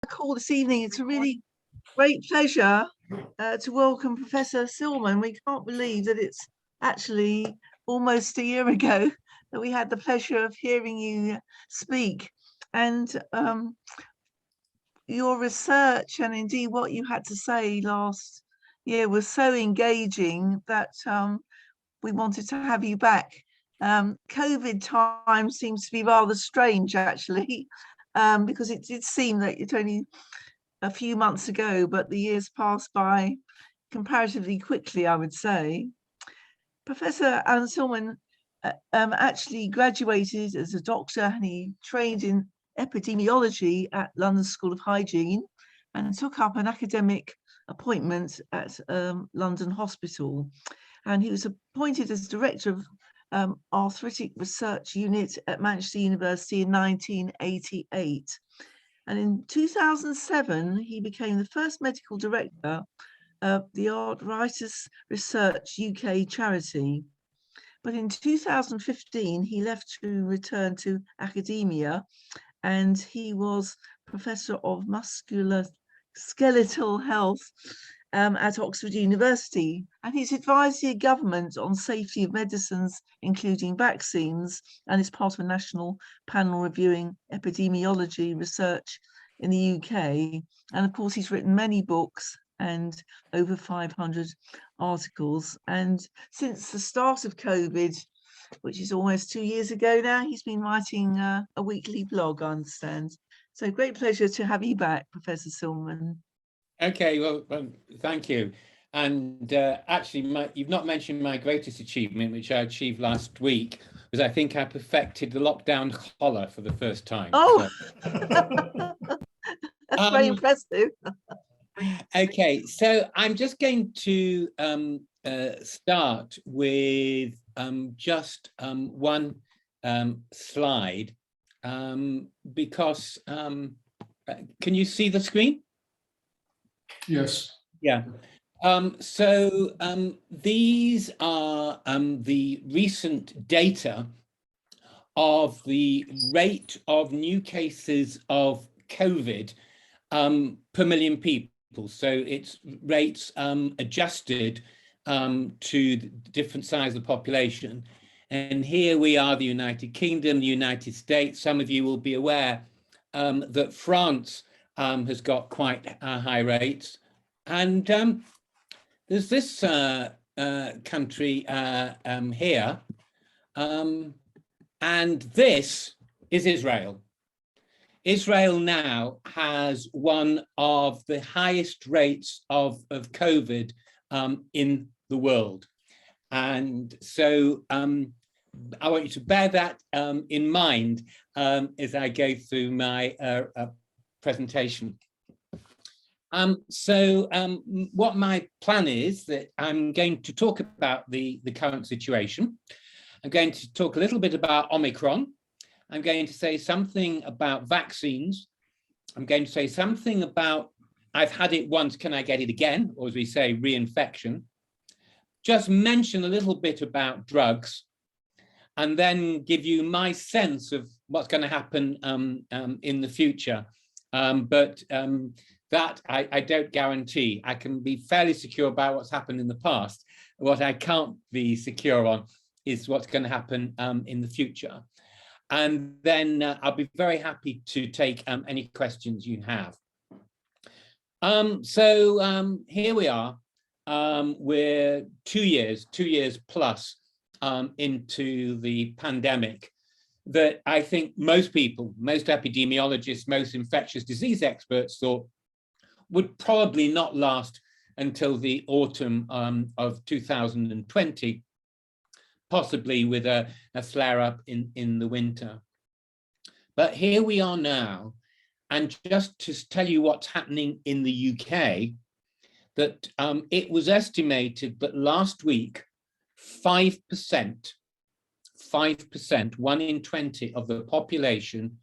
call this evening. It's a really great pleasure to welcome Professor Silman. We can't believe that it's actually almost a year ago that we had the pleasure of hearing you speak. And your research and indeed what you had to say last year was so engaging that we wanted to have you back. COVID time seems to be rather strange, actually, because it did seem that it's only a few months ago, but the years passed by comparatively quickly, I would say. Professor Alan Silman actually graduated as a doctor, and he trained in epidemiology at London School of Hygiene and took up an academic appointment at London Hospital. And he was appointed as director of Arthritis Research Unit at Manchester University in 1988. And in 2007, he became the first medical director of the Arthritis Research UK charity. But in 2015, he left to return to academia, and he was Professor of Musculoskeletal Health at Oxford University, and he's advised the government on safety of medicines, including vaccines, and is part of a national panel reviewing epidemiology research in the UK. And of course, he's written many books and over 500 articles. And since the start of COVID, which is almost 2 years ago now, he's been writing a weekly blog, I understand. So great pleasure to have you back, Professor Silman. Okay, well, thank you. And actually, you've not mentioned my greatest achievement, which I achieved last week, was I think I perfected the lockdown collar for the first time. Oh, so. That's very impressive. Okay, so I'm just going to start with just one slide, because can you see the screen? Yes. Yeah. These are the recent data of the rate of new cases of COVID per million people. So it's rates adjusted to the different size of the population. And here we are, the United Kingdom, the United States. Some of you will be aware that France has got quite high rates. And there's this country here, and this is Israel. Israel now has one of the highest rates of COVID in the world. And so I want you to bear that in mind as I go through my presentation. What my plan is that I'm going to talk about the current situation. I'm going to talk a little bit about Omicron. I'm going to say something about vaccines. I'm going to say something about, I've had it once, can I get it again? Or as we say, reinfection. Just mention a little bit about drugs, and then give you my sense of what's going to happen in the future. That I don't guarantee. I can be fairly secure about what's happened in the past. What I can't be secure on is what's going to happen in the future. And then I'll be very happy to take any questions you have. Here we are. We're 2 years plus into the pandemic that I think most people, most epidemiologists, most infectious disease experts thought would probably not last until the autumn of 2020, possibly with a flare-up in the winter. But here we are now, and just to tell you what's happening in the UK, that it was estimated that last week, 5%, 1 in 20 of the population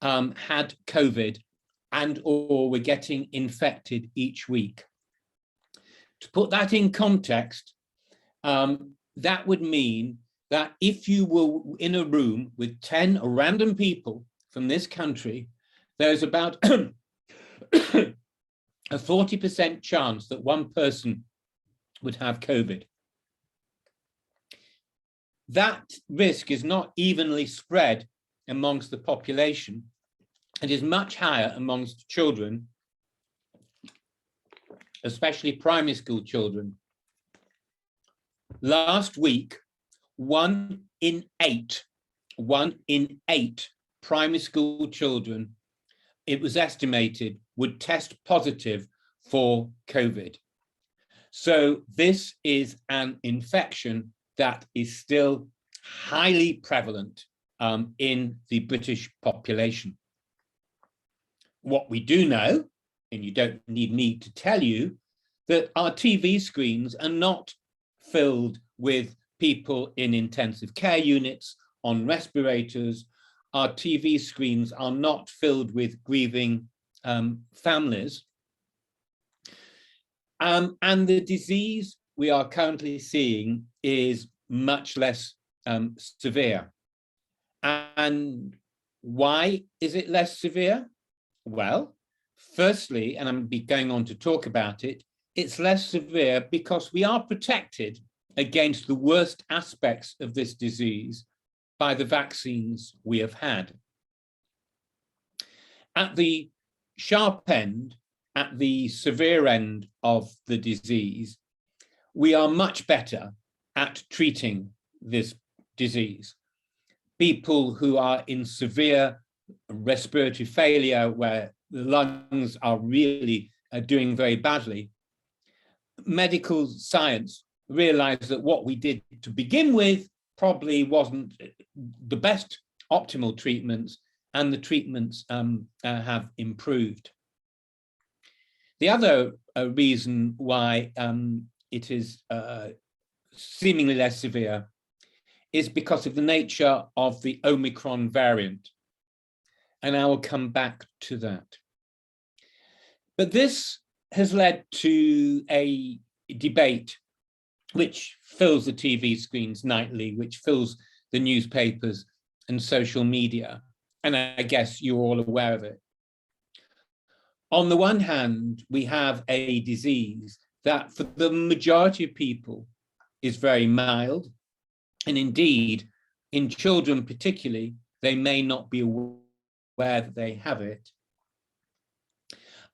had COVID and or were getting infected each week. To put that in context, that would mean that if you were in a room with 10 random people from this country, there's about a 40% chance that one person would have COVID. That risk is not evenly spread amongst the population. It is much higher amongst children, especially primary school children. Last week, 1 in 8 primary school children, it was estimated, would test positive for COVID. So this is an infection that is still highly prevalent in the British population. What we do know, and you don't need me to tell you, that our TV screens are not filled with people in intensive care units, on respirators. Our TV screens are not filled with grieving families. And the disease we are currently seeing is much less severe. And why is it less severe? Well, firstly, and I'm going on to talk about it, it's less severe because we are protected against the worst aspects of this disease by the vaccines we have had. At the sharp end, at the severe end of the disease, we are much better at treating this disease. People who are in severe respiratory failure, where the lungs are really doing very badly, medical science realized that what we did to begin with probably wasn't the best optimal treatments, and the treatments have improved. The other reason why it is seemingly less severe is because of the nature of the Omicron variant. And I will come back to that. But this has led to a debate which fills the TV screens nightly, which fills the newspapers and social media. And I guess you're all aware of it. On the one hand, we have a disease that for the majority of people is very mild. And indeed, in children particularly, they may not be aware that they have it.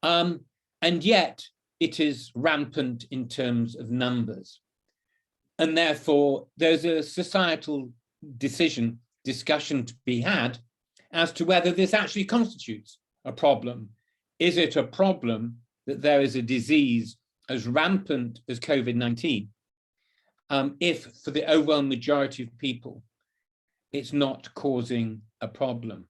And yet it is rampant in terms of numbers. And therefore, there's a societal discussion to be had as to whether this actually constitutes a problem. Is it a problem that there is a disease as rampant as COVID-19? If for the overwhelming majority of people, it's not causing a problem.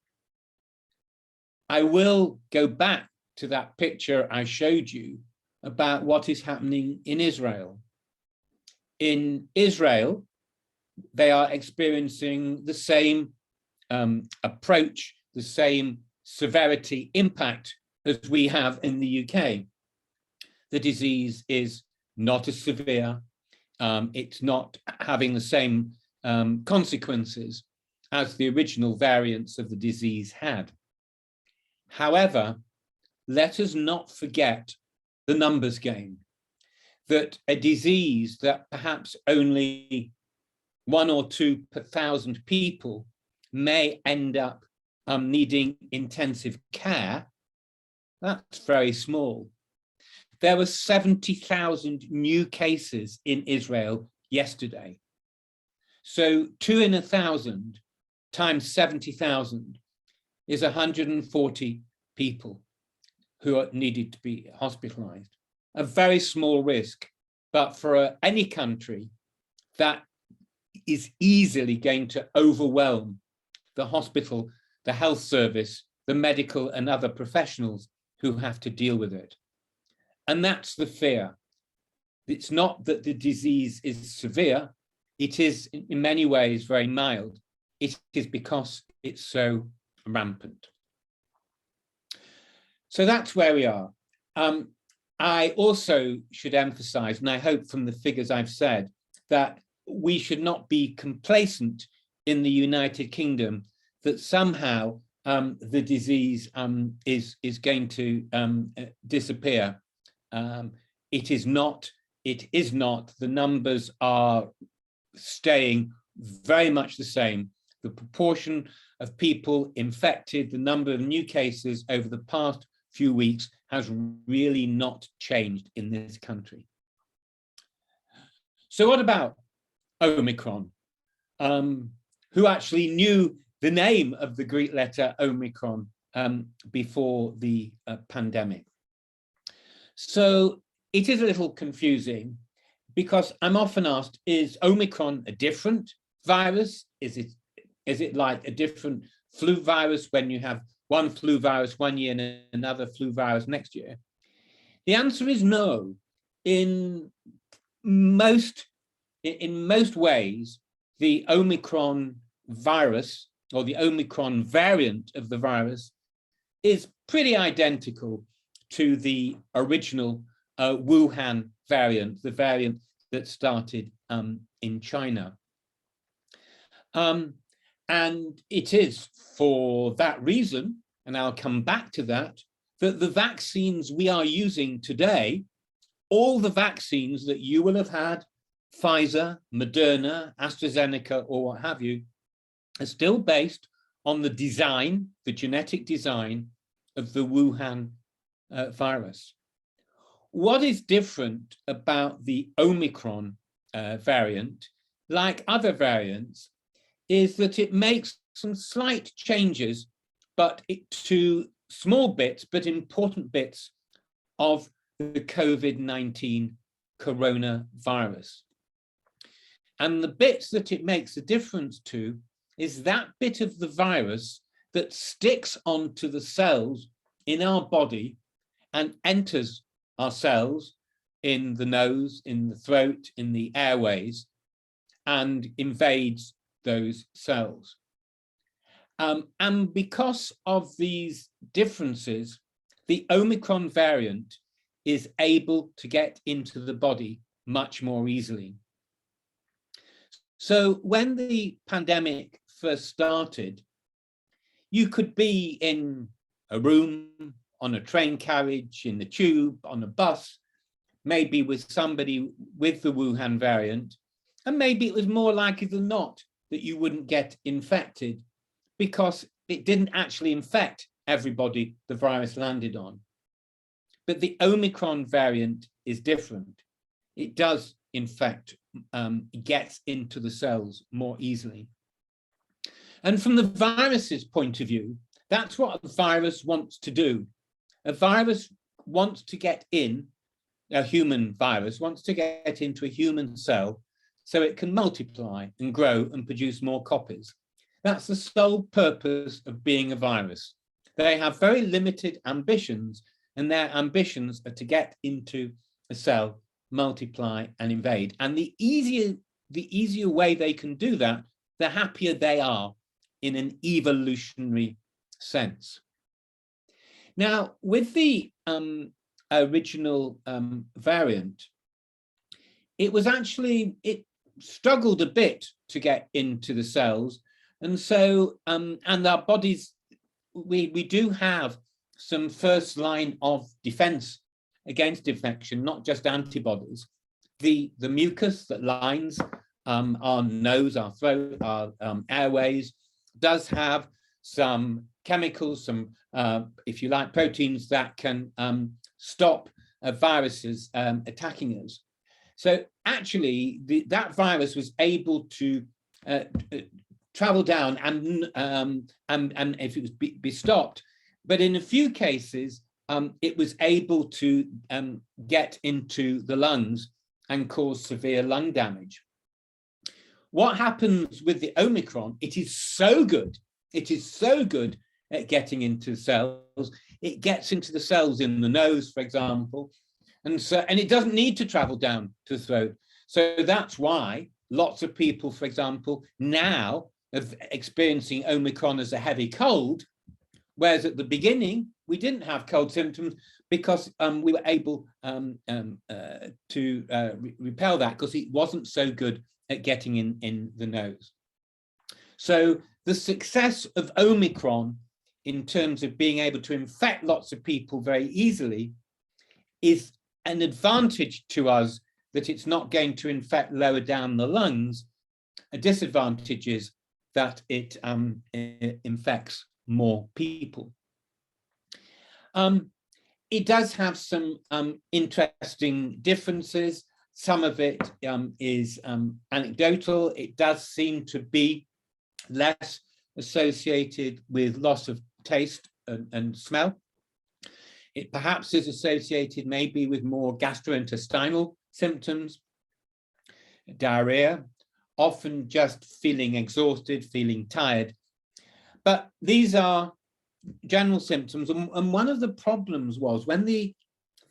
I will go back to that picture I showed you about what is happening in Israel. In Israel, they are experiencing the same approach, the same severity impact as we have in the UK. The disease is not as severe. It's not having the same consequences as the original variants of the disease had. However, let us not forget the numbers game, that a disease that perhaps only 1 or 2 per 1,000 people may end up needing intensive care, that's very small. There were 70,000 new cases in Israel yesterday. So 2 in 1,000 times 70,000 is 140 people who are needed to be hospitalized. A very small risk, but for any country, that is easily going to overwhelm the hospital, the health service, the medical and other professionals who have to deal with it. And that's the fear. It's not that the disease is severe. It is in many ways very mild. It is because it's so rampant. So that's where we are. I also should emphasize, and I hope from the figures I've said, that we should not be complacent in the United Kingdom that somehow the disease is going to disappear. It is not. The numbers are staying very much the same. The proportion of people infected, the number of new cases over the past few weeks has really not changed in this country. So what about Omicron? Who actually knew the name of the Greek letter Omicron before the pandemic? So it is a little confusing because I'm often asked, is Omicron a different virus? Is it like a different flu virus when you have one flu virus one year and another flu virus next year? The answer is no. In most ways, the Omicron virus or the Omicron variant of the virus is pretty identical to the original Wuhan variant, the variant that started in China. And it is for that reason, and I'll come back to that, that the vaccines we are using today, all the vaccines that you will have had, Pfizer, Moderna, AstraZeneca, or what have you, are still based on the design, the genetic design of the Wuhan virus. What is different about the Omicron variant, like other variants, is that it makes some slight changes, but to small bits, but important bits of the COVID-19 coronavirus. And the bits that it makes a difference to is that bit of the virus that sticks onto the cells in our body and enters our cells in the nose, in the throat, in the airways, and invades those cells. And because of these differences, the Omicron variant is able to get into the body much more easily. So when the pandemic first started, you could be in a room, on a train carriage, in the tube, on a bus, maybe with somebody with the Wuhan variant, and maybe it was more likely than not that you wouldn't get infected because it didn't actually infect everybody the virus landed on. But the Omicron variant is different. It does infect, it gets into the cells more easily. And from the virus's point of view, that's what a virus wants to do. A virus wants to get in, a human virus wants to get into a human cell so it can multiply and grow and produce more copies. That's the sole purpose of being a virus. They have very limited ambitions, and their ambitions are to get into a cell, multiply and invade. And the easier way they can do that, the happier they are in an evolutionary sense. Now, with the original variant, it struggled a bit to get into the cells. And so, and our bodies, we do have some first line of defense against infection, not just antibodies. The mucus that lines our nose, our throat, our airways, does have some chemicals, some, if you like, proteins that can stop viruses attacking us. So actually, that virus was able to travel down and if it was be stopped, but in a few cases, it was able to get into the lungs and cause severe lung damage. What happens with the Omicron? It is so good. It is so good at getting into cells. It gets into the cells in the nose, for example, and it doesn't need to travel down to the throat. So that's why lots of people, for example, now are experiencing Omicron as a heavy cold, whereas at the beginning we didn't have cold symptoms because we were able to repel that because it wasn't so good at getting in the nose. So the success of Omicron in terms of being able to infect lots of people very easily is an advantage to us, that it's not going to infect lower down the lungs. A disadvantage is that it infects more people. It does have some interesting differences. Some of it is anecdotal. It does seem to be less associated with loss of taste and smell. It perhaps is associated maybe with more gastrointestinal symptoms, diarrhea, often just feeling exhausted, feeling tired. But these are general symptoms. And one of the problems was when the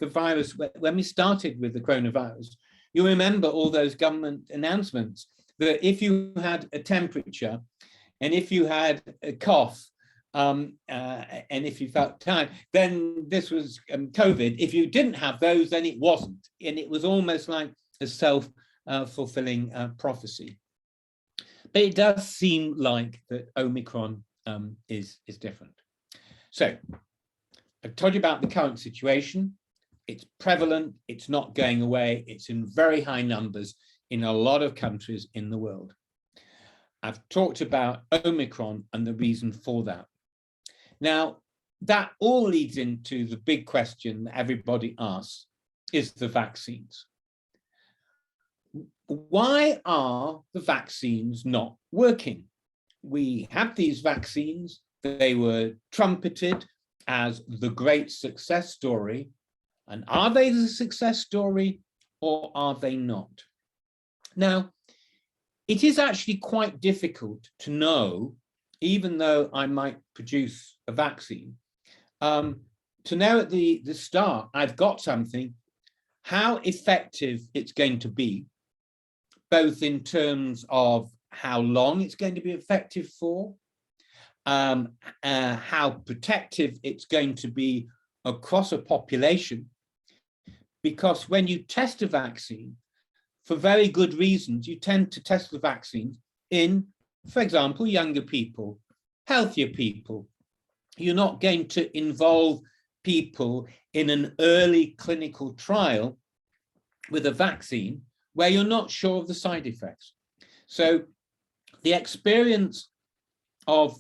virus, when we started with the coronavirus, you remember all those government announcements that if you had a temperature and if you had a cough and if you felt tired, then this was COVID. If you didn't have those, then it wasn't. And it was almost like a self-fulfilling prophecy. But it does seem like that Omicron is different. So I've told you about the current situation. It's prevalent, it's not going away, it's in very high numbers in a lot of countries in the world. I've talked about Omicron and the reason for that. Now, that all leads into the big question that everybody asks, is the vaccines. Why are the vaccines not working? We have these vaccines, they were trumpeted as the great success story. And are they the success story or are they not? Now, it is actually quite difficult to know, even though I might produce a vaccine, to know at the start, I've got something, how effective it's going to be, both in terms of how long it's going to be effective for, how protective it's going to be across a population. Because when you test a vaccine, for very good reasons, you tend to test the vaccines in, for example, younger people, healthier people. You're not going to involve people in an early clinical trial with a vaccine where you're not sure of the side effects. So the experience of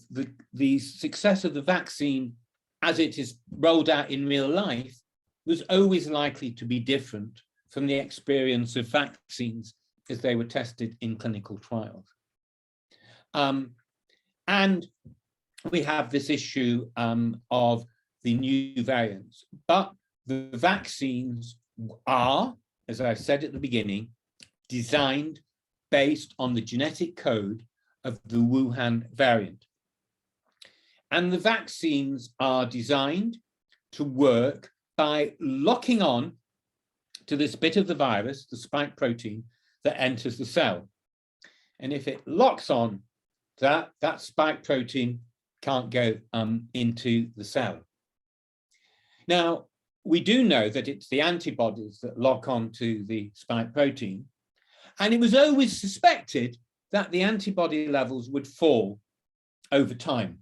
the success of the vaccine as it is rolled out in real life was always likely to be different from the experience of vaccines as they were tested in clinical trials. And we have this issue of the new variants, but the vaccines are, as I said at the beginning, designed based on the genetic code of the Wuhan variant. And the vaccines are designed to work by locking on to this bit of the virus, the spike protein, that enters the cell. And if it locks on, that spike protein can't go into the cell. Now, we do know that it's the antibodies that lock on to the spike protein. And it was always suspected that the antibody levels would fall over time.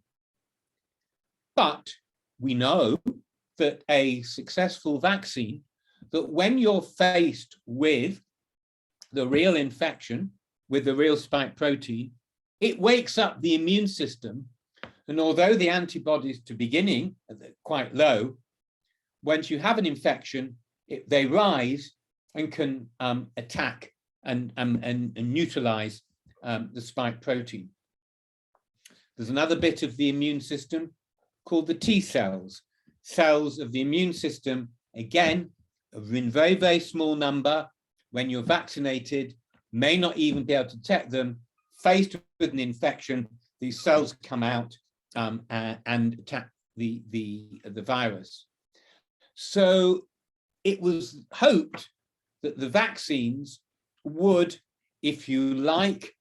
But we know that a successful vaccine, that when you're faced with the real infection, with the real spike protein, it wakes up the immune system. And although the antibodies to beginning are quite low, once you have an infection, they rise and can attack and neutralize the spike protein. There's another bit of the immune system called the T cells. Cells of the immune system, again, in very, very small number. When you're vaccinated, may not even be able to detect them. Faced with an infection, these cells come out and attack the virus. So it was hoped that the vaccines would, if you like,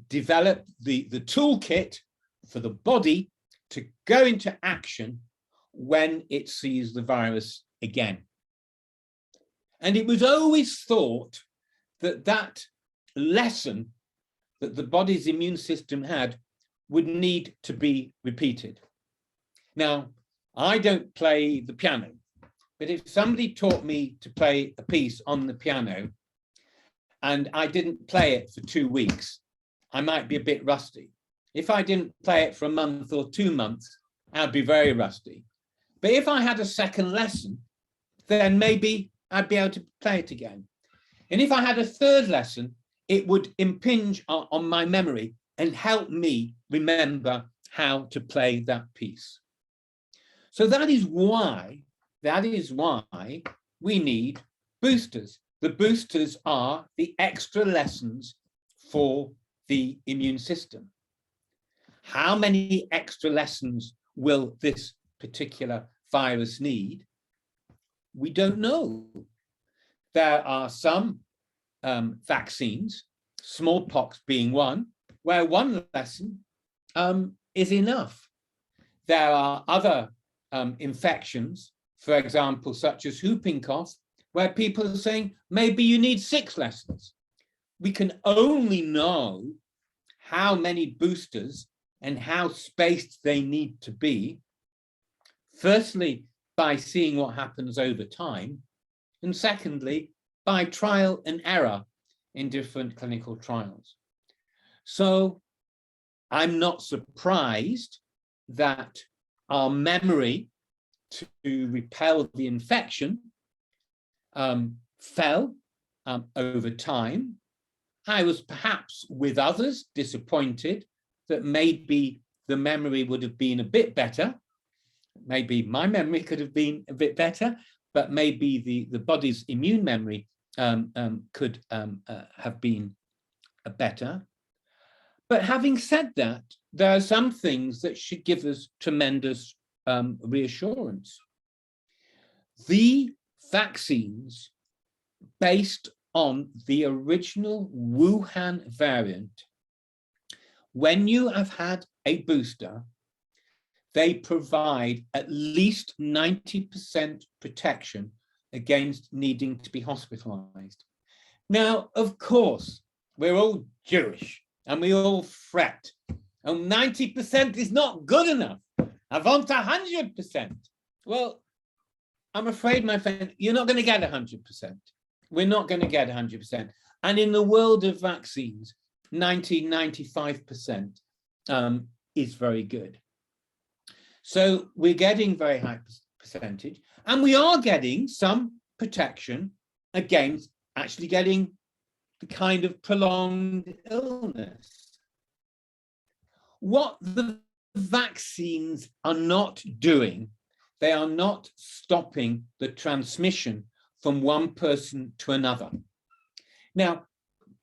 develop the toolkit for the body to go into action when it sees the virus again. And it was always thought that that lesson that the body's immune system had would need to be repeated. Now, I don't play the piano, but if somebody taught me to play a piece on the piano and I didn't play it for 2 weeks, I might be a bit rusty. If I didn't play it for a month or 2 months, I'd be very rusty. But if I had a second lesson, then maybe I'd be able to play it again. And if I had a third lesson, it would impinge on my memory and help me remember how to play that piece. So that is why we need boosters. The boosters are the extra lessons for the immune system. How many extra lessons will this particular virus need? We don't know. There are some vaccines, smallpox being one, where one lesson is enough. There are other infections, for example, such as whooping cough, where people are saying, maybe you need 6 lessons. We can only know how many boosters and how spaced they need to be, firstly, by seeing what happens over time, and secondly, by trial and error in different clinical trials. So I'm not surprised that our memory to repel the infection fell over time. I was perhaps with others disappointed that maybe the memory would have been a bit better. Maybe my memory could have been a bit better, but maybe the body's immune memory could have been better. But having said that, there are some things that should give us tremendous reassurance. The vaccines based on the original Wuhan variant, when you have had a booster, they provide at least 90% protection against needing to be hospitalized. Now, of course, we're all Jewish and we all fret. And 90% is not good enough. I want 100%. Well, I'm afraid, my friend, you're not going to get 100%. We're not going to get 100%. And in the world of vaccines, 95% is very good. So we're getting very high percentage, and we are getting some protection against actually getting the kind of prolonged illness. What the vaccines are not doing, they are not stopping the transmission from one person to another. Now,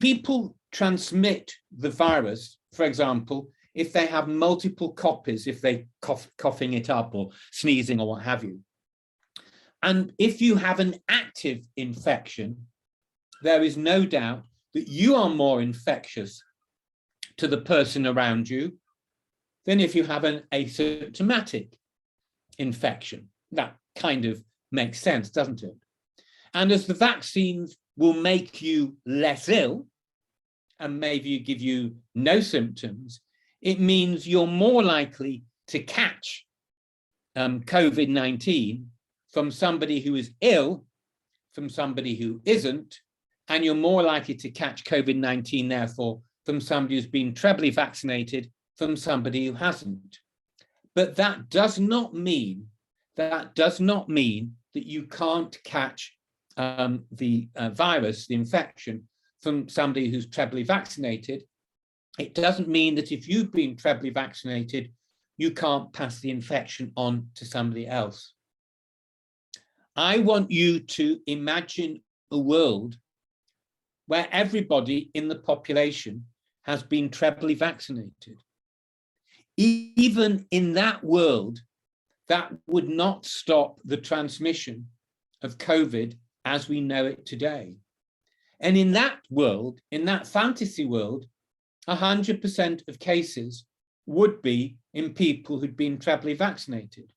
people transmit the virus, for example, if they have multiple copies, if they coughing it up or sneezing or what have you. And if you have an active infection, there is no doubt that you are more infectious to the person around you than if you have an asymptomatic infection. That kind of makes sense, doesn't it? And as the vaccines will make you less ill and maybe give you no symptoms, it means you're more likely to catch COVID-19 from somebody who is ill, from somebody who isn't, and you're more likely to catch COVID-19, therefore, from somebody who's been trebly vaccinated, from somebody who hasn't. But that does not mean that you can't catch the virus, the infection, from somebody who's trebly vaccinated. It doesn't mean that if you've been trebly vaccinated, you can't pass the infection on to somebody else. I want you to imagine a world where everybody in the population has been trebly vaccinated. Even in that world, that would not stop the transmission of COVID as we know it today. And in that world, in that fantasy world, 100% of cases would be in people who'd been trebly vaccinated.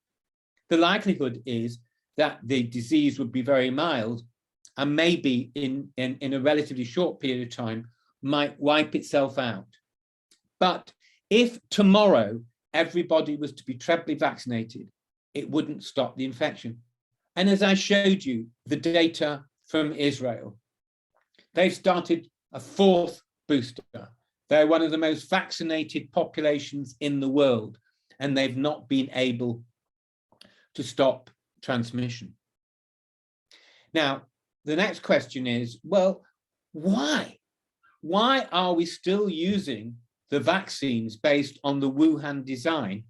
The likelihood is that the disease would be very mild and maybe in a relatively short period of time might wipe itself out. But If tomorrow everybody was to be trebly vaccinated, it wouldn't stop the infection. And as I showed you, the data from Israel, they've started a 4th booster. They're one of the most vaccinated populations in the world, and they've not been able to stop transmission. Now, the next question is, well, why? Why are we still using the vaccines based on the Wuhan design?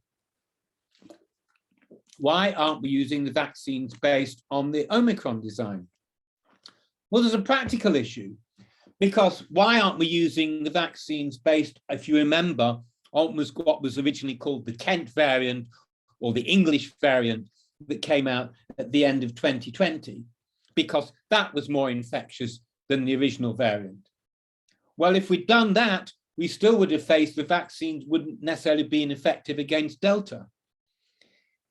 Why aren't we using the vaccines based on the Omicron design? Well, there's a practical issue, because why aren't we using the vaccines based, if you remember, on what was originally called the Kent variant or the English variant that came out at the end of 2020, because that was more infectious than the original variant. Well, if we'd done that, we still would have faced the vaccines wouldn't necessarily be effective against Delta.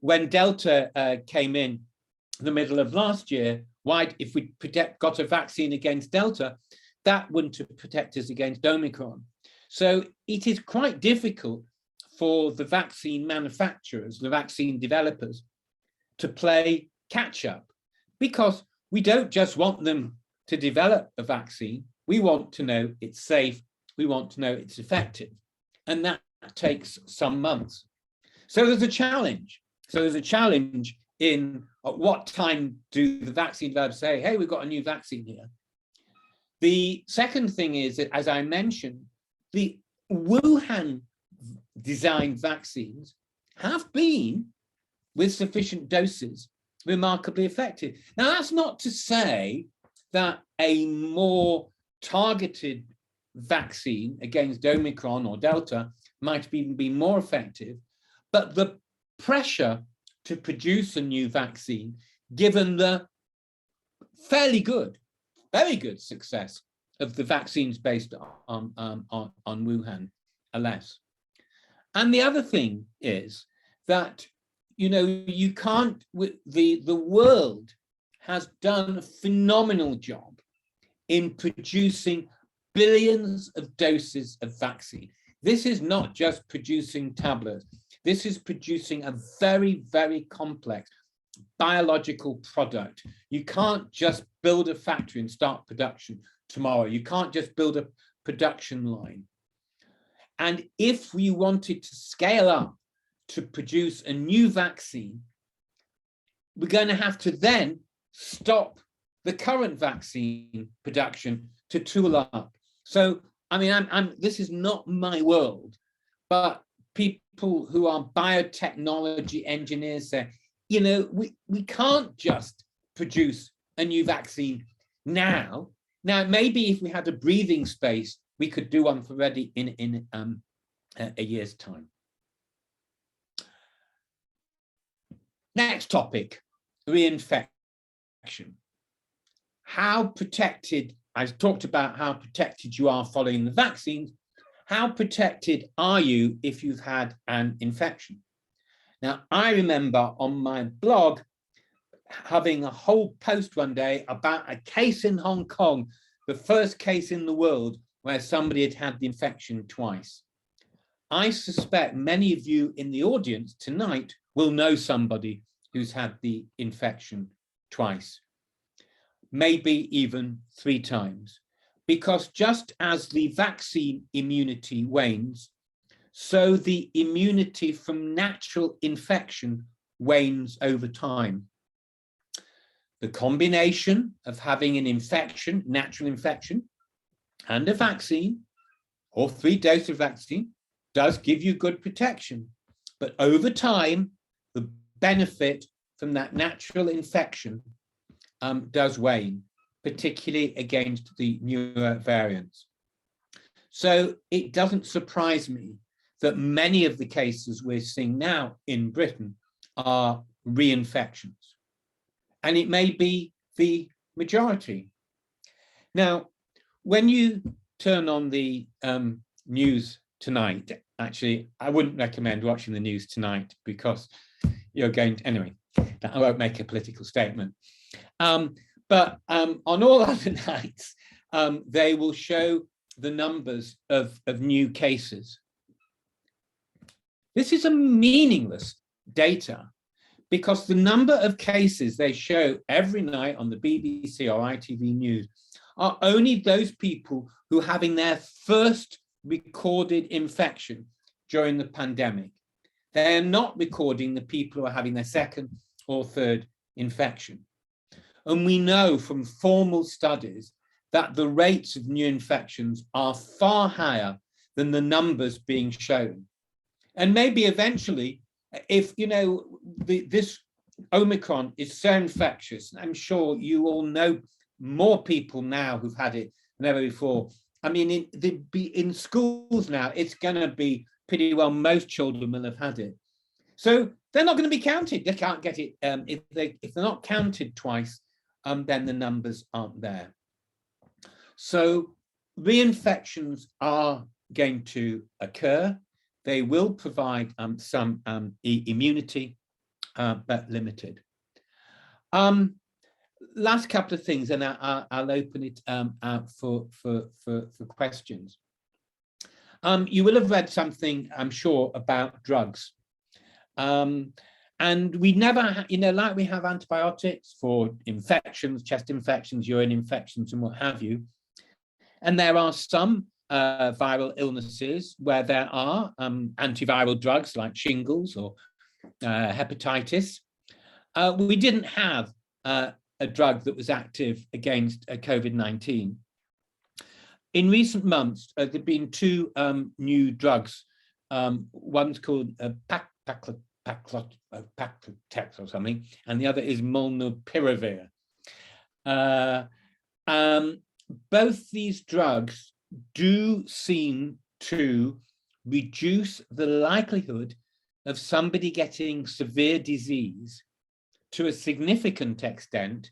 When Delta came in the middle of last year, if we got a vaccine against Delta, that wouldn't have protected us against Omicron. So it is quite difficult for the vaccine manufacturers, the vaccine developers, to play catch up, because we don't just want them to develop a vaccine, we want to know it's safe, we want to know it's effective, and that takes some months. So there's a challenge. So there's a challenge in at what time do the vaccine developers say, hey, we've got a new vaccine here. The second thing is that, as I mentioned, the Wuhan designed vaccines have been, with sufficient doses, remarkably effective. Now, that's not to say that a more targeted vaccine against Omicron or Delta might even be more effective, but the pressure to produce a new vaccine, given the fairly good, very good success of the vaccines based on Wuhan, are less. And the other thing is that, you know, you can't, the world has done a phenomenal job in producing billions of doses of vaccine. This is not just producing tablets. This is producing a very, very complex biological product. You can't just build a factory and start production tomorrow. You can't just build a production line. And if we wanted to scale up to produce a new vaccine, we're going to have to then stop the current vaccine production to tool up. So, I mean, this is not my world, but people who are biotechnology engineers say, you know, we can't just produce a new vaccine now. Now, maybe if we had a breathing space, we could do one for ready in a year's time. Next topic, reinfection. How protected, I've talked about how protected you are following the vaccines. How protected are you if you've had an infection? Now, I remember on my blog having a whole post one day about a case in Hong Kong, the first case in the world where somebody had had the infection twice. I suspect many of you in the audience tonight will know somebody who's had the infection twice, maybe even 3 times, because just as the vaccine immunity wanes, so the immunity from natural infection wanes over time. The combination of having an infection, natural infection, and a vaccine, or 3 doses of vaccine, does give you good protection. But over time, the benefit from that natural infection does wane, particularly against the newer variants. So it doesn't surprise me that many of the cases we're seeing now in Britain are reinfections. And it may be the majority. Now, when you turn on the news tonight, actually, I wouldn't recommend watching the news tonight because you're going to, anyway, I won't make a political statement. But on all other nights, they will show the numbers of new cases. This is a meaningless data because the number of cases they show every night on the BBC or ITV News are only those people who are having their first recorded infection during the pandemic. They are not recording the people who are having their second or third infection. And we know from formal studies that the rates of new infections are far higher than the numbers being shown. And maybe eventually, if this Omicron is so infectious, I'm sure you all know more people now who've had it than ever before. I mean, in schools now, it's going to be pretty well most children will have had it. So they're not going to be counted. They can't get it. If they're not counted twice, then the numbers aren't there. So reinfections are going to occur. They will provide some immunity, but limited. Last couple of things, and I'll open it out for questions. You will have read something, I'm sure, about drugs. And we never, like we have antibiotics for infections, chest infections, urine infections, and what have you. And there are some viral illnesses where there are antiviral drugs like shingles or hepatitis. We didn't have a drug that was active against COVID-19. In recent months, there have been two new drugs. One's called Paclitaxel or something, and the other is molnupiravir. Both these drugs do seem to reduce the likelihood of somebody getting severe disease to a significant extent,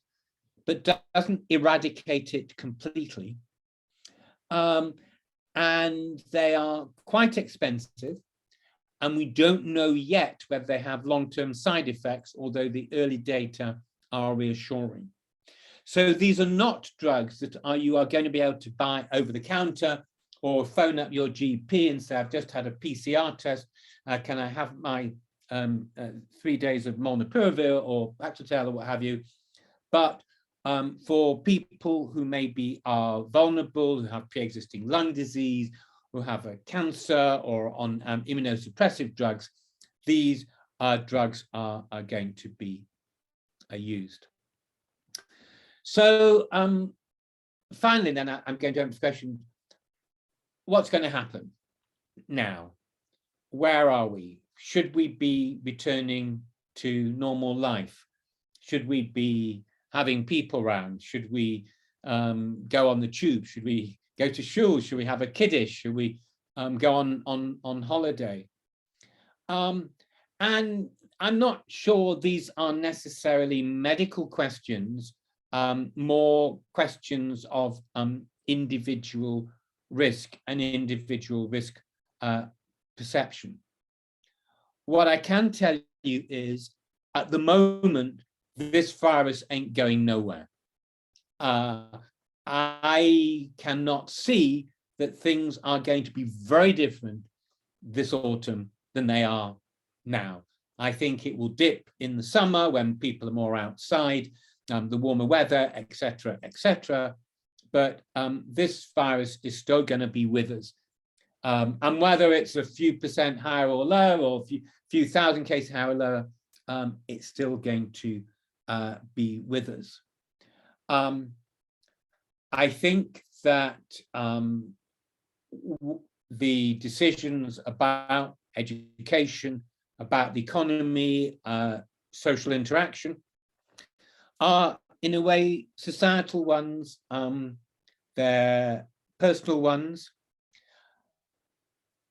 but doesn't eradicate it completely. And they are quite expensive, and we don't know yet whether they have long-term side effects, although the early data are reassuring. So these are not drugs that you are going to be able to buy over the counter or phone up your GP and say, I've just had a PCR test, can I have my 3 days of molnupiravir or Paclitaxel or what have you. But for people who maybe are vulnerable, who have pre-existing lung disease, who have a cancer or on immunosuppressive drugs, these drugs are going to be used. So finally, then I'm going to answer the question, what's going to happen now? Where are we? Should we be returning to normal life? Should we be having people around? Should we go on the tube? Should we go to school? Should we have a kiddish? Should we go on holiday? And I'm not sure these are necessarily medical questions, more questions of individual risk and individual risk perception. What I can tell you is, at the moment, this virus ain't going nowhere. I cannot see that things are going to be very different this autumn than they are now. I think it will dip in the summer when people are more outside, the warmer weather, etc., etc. But this virus is still going to be with us. And whether it's a few percent higher or lower, or a few thousand cases higher or lower, it's still going to be with us. I think that the decisions about education, about the economy, social interaction, are in a way societal ones, they're personal ones.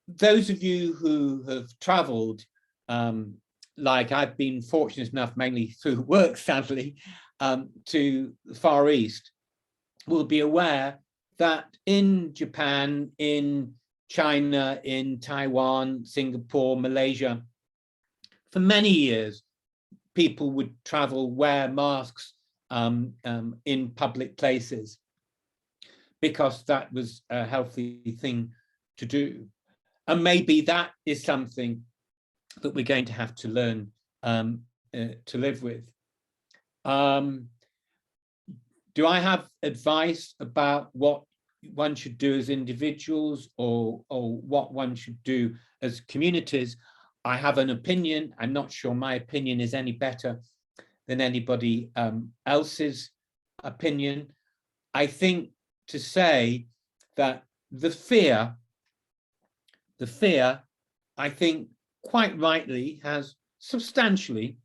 Those of you who have traveled, like I've been fortunate enough, mainly through work, sadly, to the Far East, will be aware that in Japan, in China, in Taiwan, Singapore, Malaysia, for many years, people would travel, wear masks in public places because that was a healthy thing to do. And maybe that is something that we're going to have to learn to live with. Do I have advice about what one should do as individuals, or what one should do as communities? I have an opinion. I'm not sure my opinion is any better than anybody else's opinion. I think to say that the fear, I think quite rightly has substantially,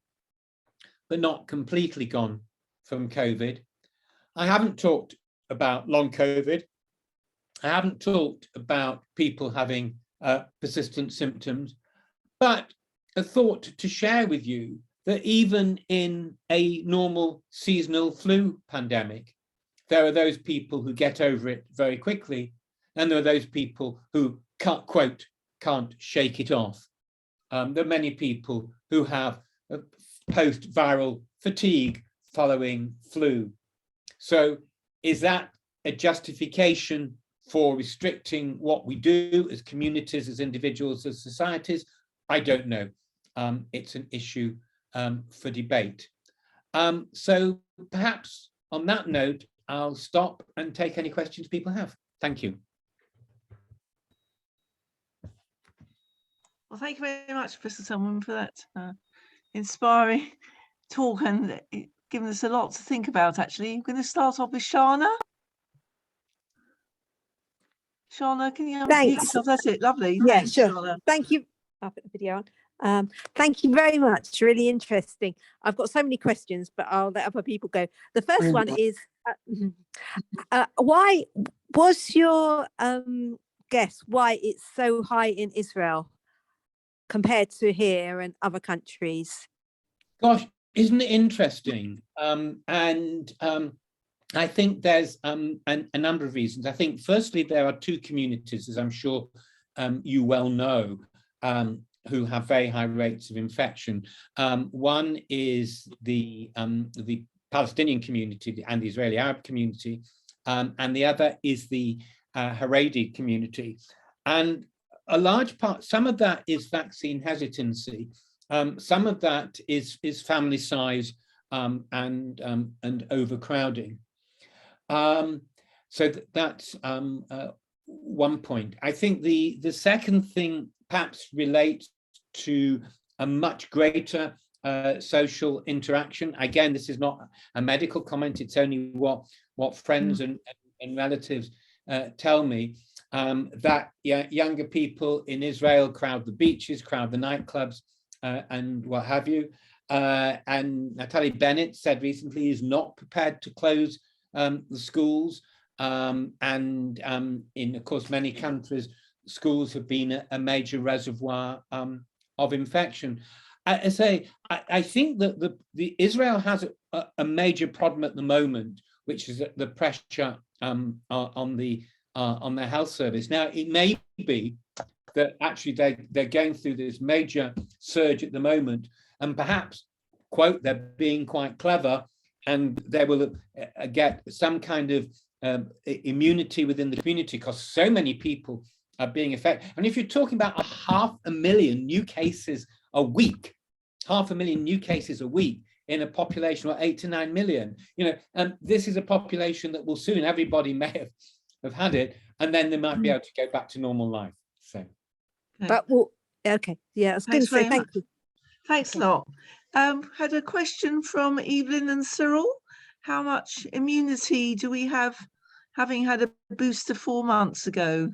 but not completely gone from COVID. I haven't talked about long COVID. I haven't talked about people having persistent symptoms, but a thought to share with you that even in a normal seasonal flu pandemic, there are those people who get over it very quickly, and there are those people who can't shake it off. There are many people who have post-viral fatigue following flu. So is that a justification for restricting what we do as communities, as individuals, as societies? I don't know. It's an issue for debate. So perhaps on that note, I'll stop and take any questions people have. Thank you. Well, thank you very much, Professor Silman, for that inspiring talk and giving us a lot to think about, actually. I'm going to start off with Shana. Shana, can you unmute yourself? That's it. Lovely. Yeah, Thanks, sure. Shana. Thank you. I'll put the video on. Thank you very much. Really interesting. I've got so many questions, but I'll let other people go. The first one is, why was your guess why it's so high in Israel compared to here and other countries? Gosh, isn't it interesting? I think there's a number of reasons. I think firstly, there are two communities, as I'm sure you well know, who have very high rates of infection. One is the Palestinian community and the Israeli Arab community, and the other is the Haredi community. And a large part, some of that is vaccine hesitancy, some of that is family size and overcrowding. So that's one point. I think the second thing perhaps relates to a much greater social interaction. Again, this is not a medical comment, it's only what friends and relatives tell me, that younger people in Israel crowd the beaches, crowd the nightclubs, and what have you. And Natalie Bennett said recently is not prepared to close the schools. And in, of course, many countries, schools have been a major reservoir of infection. I think that the Israel has a major problem at the moment, which is the pressure on their health service. Now, it may be that actually they're going through this major surge at the moment, and perhaps, quote, they're being quite clever, and they will get some kind of immunity within the community because so many people are being affected. And if you're talking about 500,000 new cases a week, 500,000 new cases a week in a population of 8 to 9 million, this is a population that will soon, everybody may have had it, and then they might be able to go back to normal life. So, but well, okay, yeah, I was going to say thank you. Thanks a lot. Had a question from Evelyn and Cyril. How much immunity do we have, having had a booster 4 months ago?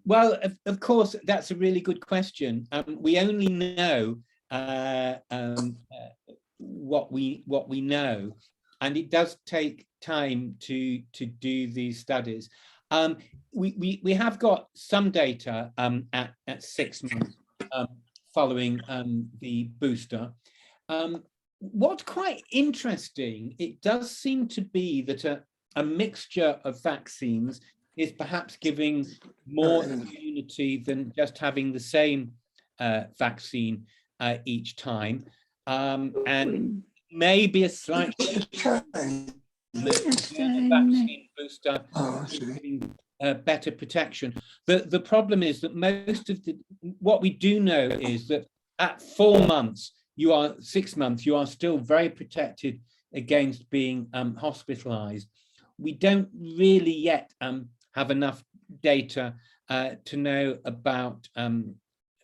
Well, of course, that's a really good question. We only know what we know, and it does take time to do these studies. We have got some data at 6 months following the booster. What's quite interesting, it does seem to be that a mixture of vaccines is perhaps giving more immunity than just having the same vaccine each time, and maybe a slight vaccine booster giving better protection. The problem is that most of what we do know is that at 4 months, 6 months, you are still very protected against being hospitalized. We don't really yet have enough data to know about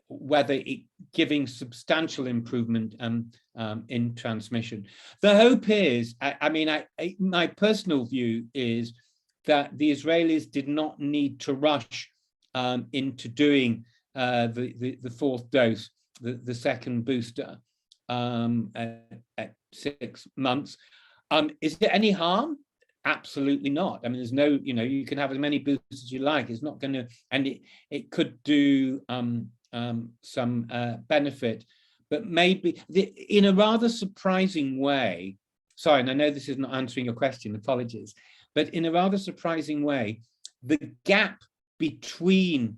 whether it giving substantial improvement in transmission. The hope is, my personal view is that the Israelis did not need to rush into doing the fourth dose, the second booster at 6 months. Is there any harm? Absolutely not. I mean, there's no, you can have as many boosters as you like. It's not going to, and it could do some benefit, but maybe in a rather surprising way. Sorry, and I know this is not answering your question, apologies, but in a rather surprising way, the gap between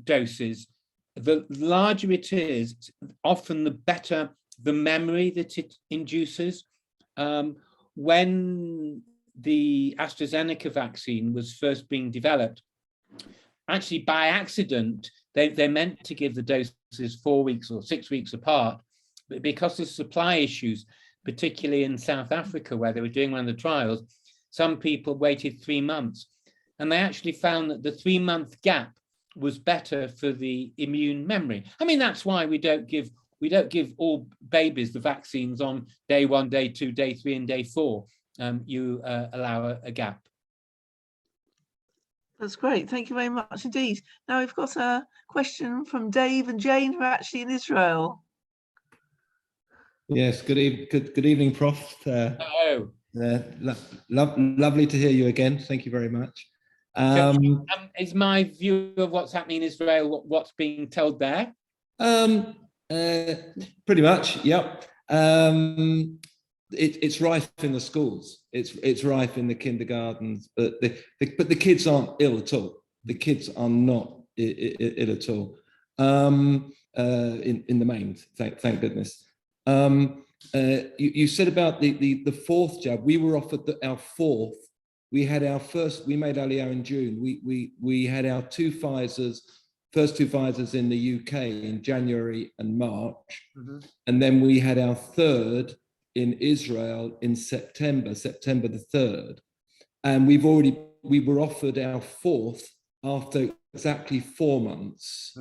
doses, the larger it is, often the better the memory that it induces. When the AstraZeneca vaccine was first being developed, actually by accident, they meant to give the doses 4 weeks or 6 weeks apart, but because of supply issues, particularly in South Africa, where they were doing one of the trials, some people waited 3 months, and they actually found that the 3-month gap was better for the immune memory. I mean, that's why we don't give all babies the vaccines on day 1, day 2, day 3, and day 4. You allow a gap. That's great. Thank you very much indeed. Now we've got a question from Dave and Jane, who are actually in Israel. Yes, good evening, Prof. Hello. Lovely to hear you again. Thank you very much. Is my view of what's happening in Israel what's being told there? Pretty much, yep. It's rife in the schools. It's rife in the kindergartens, but the kids aren't ill at all. The kids are not ill at all. In the main, thank goodness. You said about the fourth jab. We were offered our fourth. We had our first. We made Aliyah in June. We had our first 2 Pfizers in the UK in January and March, and then we had our third in Israel in September the 3rd, and we were offered our fourth after exactly 4 months,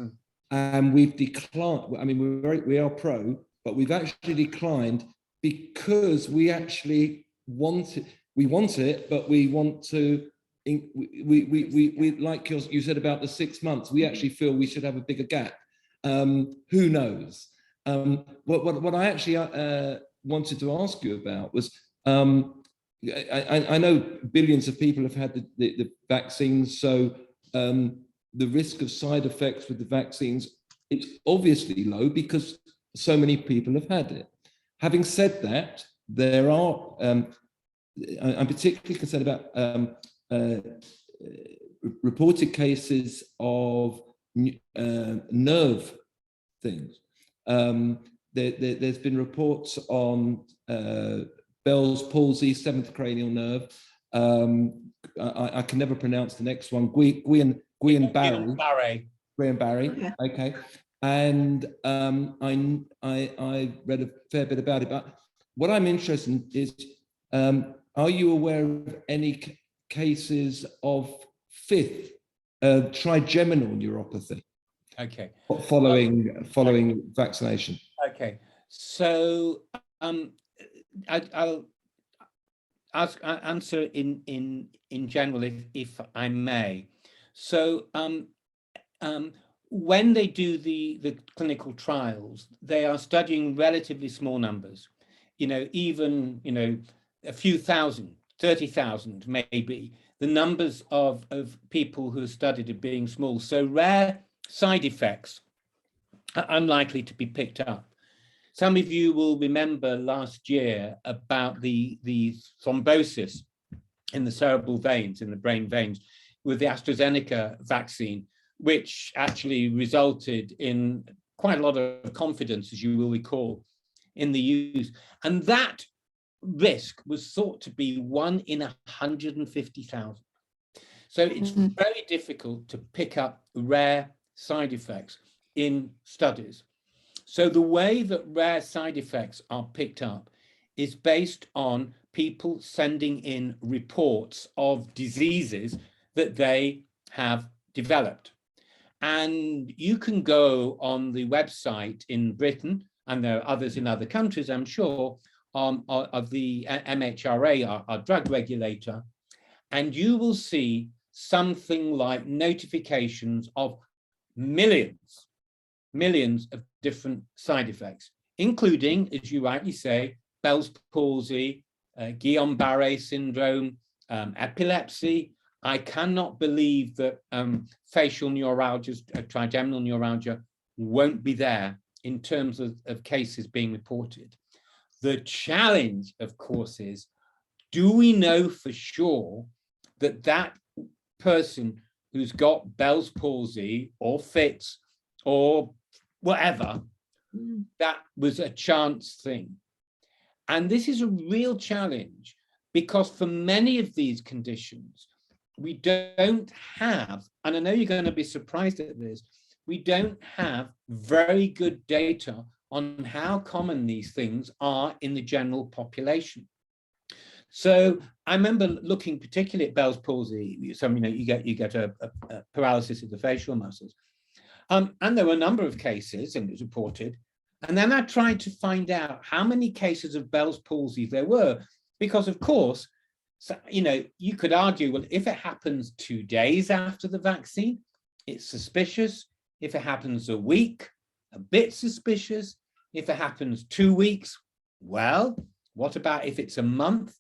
and we've declined. I mean, we are pro, but we've actually declined because we actually want it. We want it, but we want to. We like you said about the 6 months. We actually feel we should have a bigger gap. Who knows? What I actually wanted to ask you about was, I know billions of people have had the vaccines, so the risk of side effects with the vaccines, it's obviously low because so many people have had it. Having said that, there are, I'm particularly concerned about reported cases of nerve things. There's been reports on Bell's palsy, 7th cranial nerve. I can never pronounce the next one. Guillain-Barré. Yeah. Okay. And I read a fair bit about it. But what I'm interested in is, are you aware of any cases of 5th trigeminal neuropathy? Okay. Following vaccination. Okay. So I'll answer in general if I may. So when they do the clinical trials, they are studying relatively small numbers. Even a few thousand, 30,000 maybe. The numbers of people who are studied are being small, so rare side effects are unlikely to be picked up. Some of you will remember last year about the thrombosis in the cerebral veins, in the brain veins, with the AstraZeneca vaccine, which actually resulted in quite a lot of confidence, as you will recall, in the use. And that risk was thought to be 1 in 150,000. So it's very difficult to pick up rare side effects in studies. So the way that rare side effects are picked up is based on people sending in reports of diseases that they have developed. And you can go on the website in Britain, and there are others in other countries, I'm sure, of the MHRA, our drug regulator, and you will see something like notifications of millions of different side effects, including, as you rightly say, Bell's palsy, Guillain-Barré syndrome, epilepsy. I cannot believe that facial neuralgia, trigeminal neuralgia, won't be there in terms of cases being reported. The challenge, of course, is, do we know for sure that that person who's got Bell's palsy or fits or whatever, that was a chance thing? And this is a real challenge, because for many of these conditions, we don't have, and I know you're going to be surprised at this, we don't have very good data on how common these things are in the general population. So I remember looking particularly at Bell's palsy. You get a paralysis of the facial muscles, and there were a number of cases, and it was reported. And then I tried to find out how many cases of Bell's palsy there were, because of course, you could argue, well, if it happens 2 days after the vaccine, it's suspicious. If it happens a week, a bit suspicious. If it happens 2 weeks, well, what about if it's a month?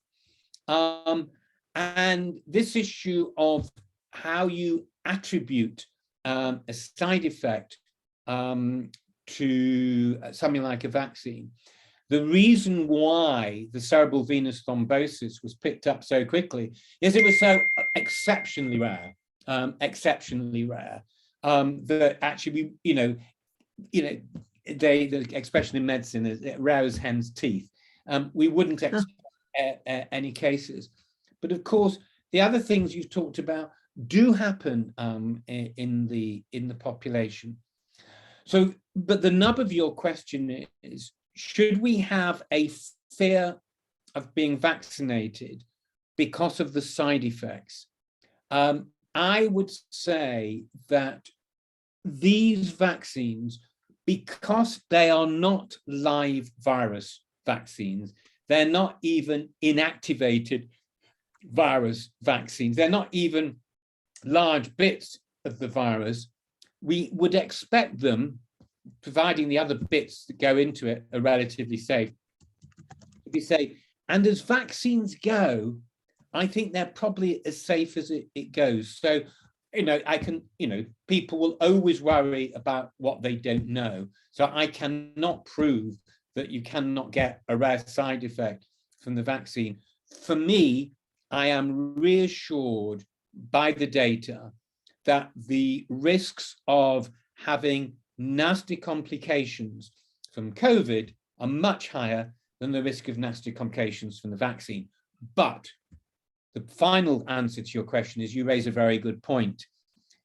And this issue of how you attribute a side effect to something like a vaccine. The reason why the cerebral venous thrombosis was picked up so quickly is it was so exceptionally rare, that actually, the expression in medicine is rare as hen's teeth. We wouldn't expect any cases. But of course, the other things you've talked about do happen in the population. So, but the nub of your question is, should we have a fear of being vaccinated because of the side effects? I would say that these vaccines, because they are not live virus vaccines, they're not even inactivated virus vaccines, they're not even large bits of the virus, we would expect them, providing the other bits that go into it are relatively safe, to be safe. And as vaccines go, I think they're probably as safe as it goes. So, people will always worry about what they don't know. So I cannot prove that you cannot get a rare side effect from the vaccine. For me, I am reassured by the data that the risks of having nasty complications from COVID are much higher than the risk of nasty complications from the vaccine. But the final answer to your question is, you raise a very good point,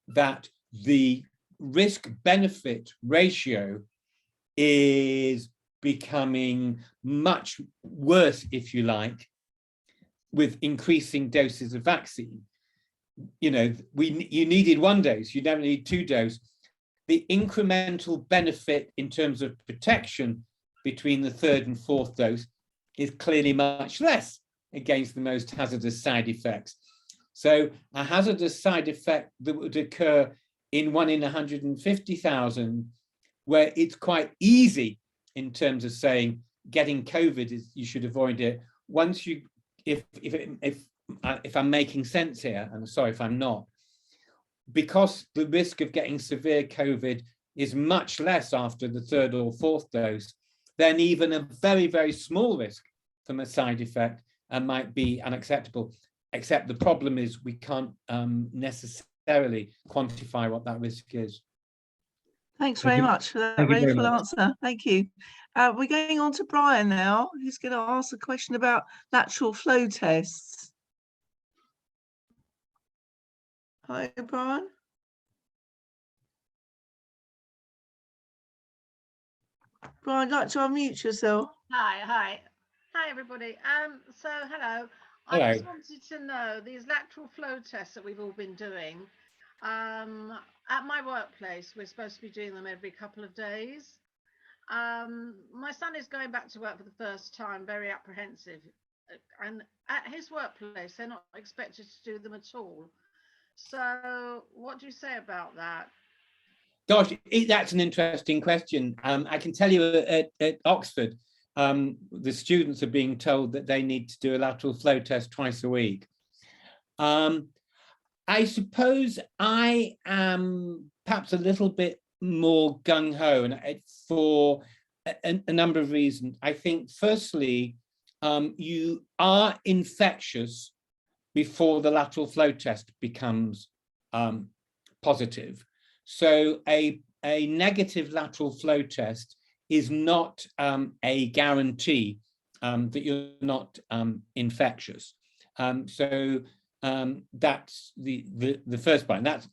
that the risk-benefit ratio is becoming much worse, if you like, with increasing doses of vaccine. You needed 1 dose, you never need 2 doses. The incremental benefit in terms of protection between the 3rd and 4th dose is clearly much less against the most hazardous side effects. So a hazardous side effect that would occur in 1 in 150,000, where it's quite easy in terms of saying getting COVID is, you should avoid it. Once you, if I'm making sense here, and I'm sorry if I'm not, because the risk of getting severe COVID is much less after the 3rd or 4th dose, then even a very, very small risk from a side effect might be unacceptable. Except the problem is we can't necessarily quantify what that risk is. Thanks very much for that very full answer. Thank you. We're going on to Brian now, who's going to ask a question about lateral flow tests. Hi, Brian. Brian, like to unmute yourself. Hi everybody. So hello. I Hello. just wanted to know these lateral flow tests that we've all been doing. At my workplace, we're supposed to be doing them every couple of days. My son is going back to work for the first time, very apprehensive, and at his workplace, they're not expected to do them at all. So, what do you say about that? Gosh, that's an interesting question. I can tell you at Oxford, the students are being told that they need to do a lateral flow test twice a week. I suppose I am perhaps a little bit more gung-ho, and for a number of reasons. I think, firstly, you are infectious before the lateral flow test becomes positive. So a negative lateral flow test is not a guarantee that you're not infectious. So that's the first point. That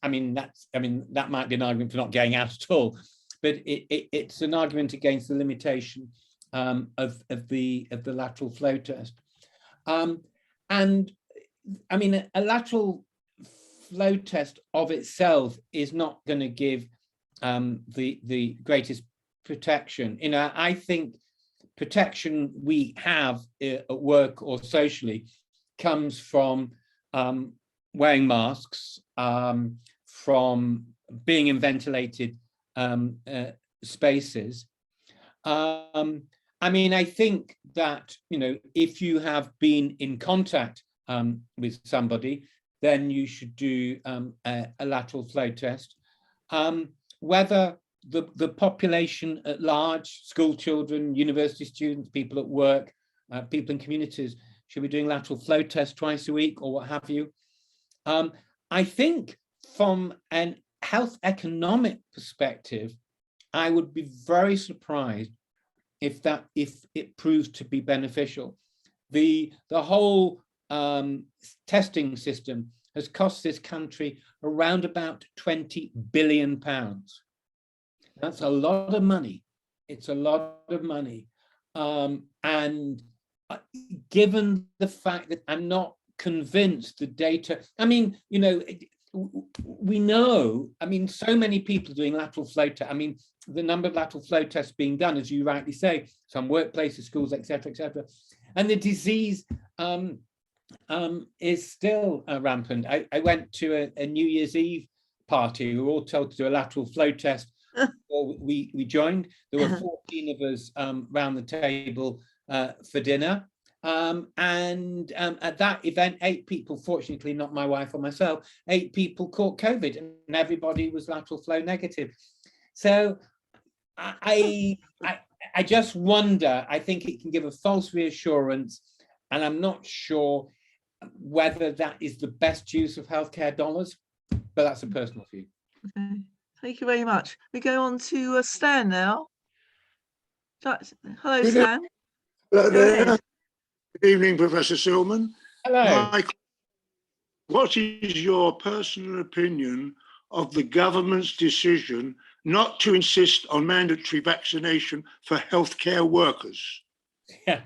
might be an argument for not going out at all, but it's an argument against the limitation of the lateral flow test. And I mean, a lateral flow test of itself is not going to give the greatest protection. You know, I think protection we have at work or socially comes from wearing masks, from being in ventilated spaces. I mean, I think that, you know, if you have been in contact with somebody, then you should do a lateral flow test. Whether the population at large, school children, university students, people at work, people in communities, should be doing lateral flow tests twice a week or what have you. I think from an health economic perspective, I would be very surprised if it proves to be beneficial. The whole testing system has cost this country around about £20 billion. That's a lot of money. It's a lot of money. And given the fact that I'm not convinced the data, I mean, you know, we know, I mean, so many people doing lateral flow tests. I mean, the number of lateral flow tests being done, as you rightly say, some workplaces, schools, etc., etc. And the disease is still rampant. I went to a New Year's Eve party. We were all told to do a lateral flow test. We joined. There were 14 of us round the table for dinner. And at that event, 8 people, fortunately not my wife or myself, 8 people caught COVID, and everybody was lateral flow negative. So I just wonder, I think it can give a false reassurance, and I'm not sure whether that is the best use of healthcare dollars, but that's a personal view. Okay. Thank you very much. We go on to Stan now. Hello, Stan. Hello Go there. ahead. Good evening, Professor Silman. Hello. What is your personal opinion of the government's decision not to insist on mandatory vaccination for healthcare workers? Yeah.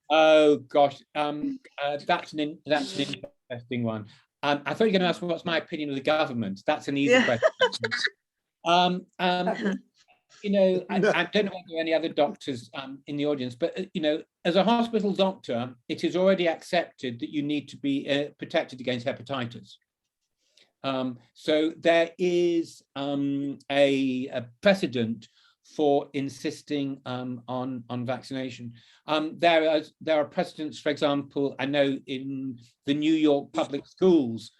Oh gosh, that's an interesting one. I thought you were going to ask me what's my opinion of the government. That's an easy question. You know, I don't know whether there are any other doctors in the audience, but you know, as a hospital doctor, it is already accepted that you need to be protected against hepatitis. So there is a precedent for insisting on vaccination. There are precedents, for example, I know in the New York public schools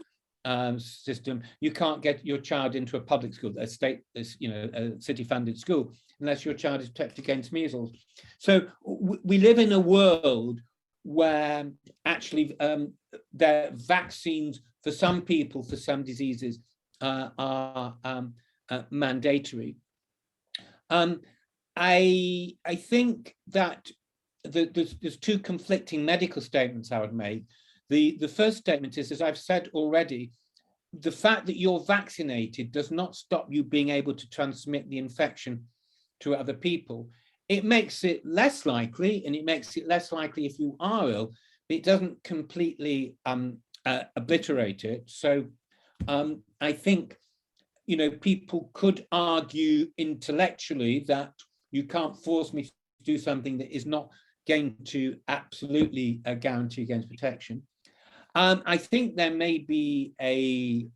system, you can't get your child into a public school, a city-funded school, unless your child is protected against measles. So we live in a world where actually the vaccines for some people, for some diseases, are mandatory. I think that there's 2 conflicting medical statements I would make. The first statement is, as I've said already, the fact that you're vaccinated does not stop you being able to transmit the infection to other people. It makes it less likely, and it makes it less likely if you are ill, but it doesn't completely obliterate it. So I think, you know, people could argue intellectually that you can't force me to do something that is not going to absolutely guarantee against protection. I think there may be a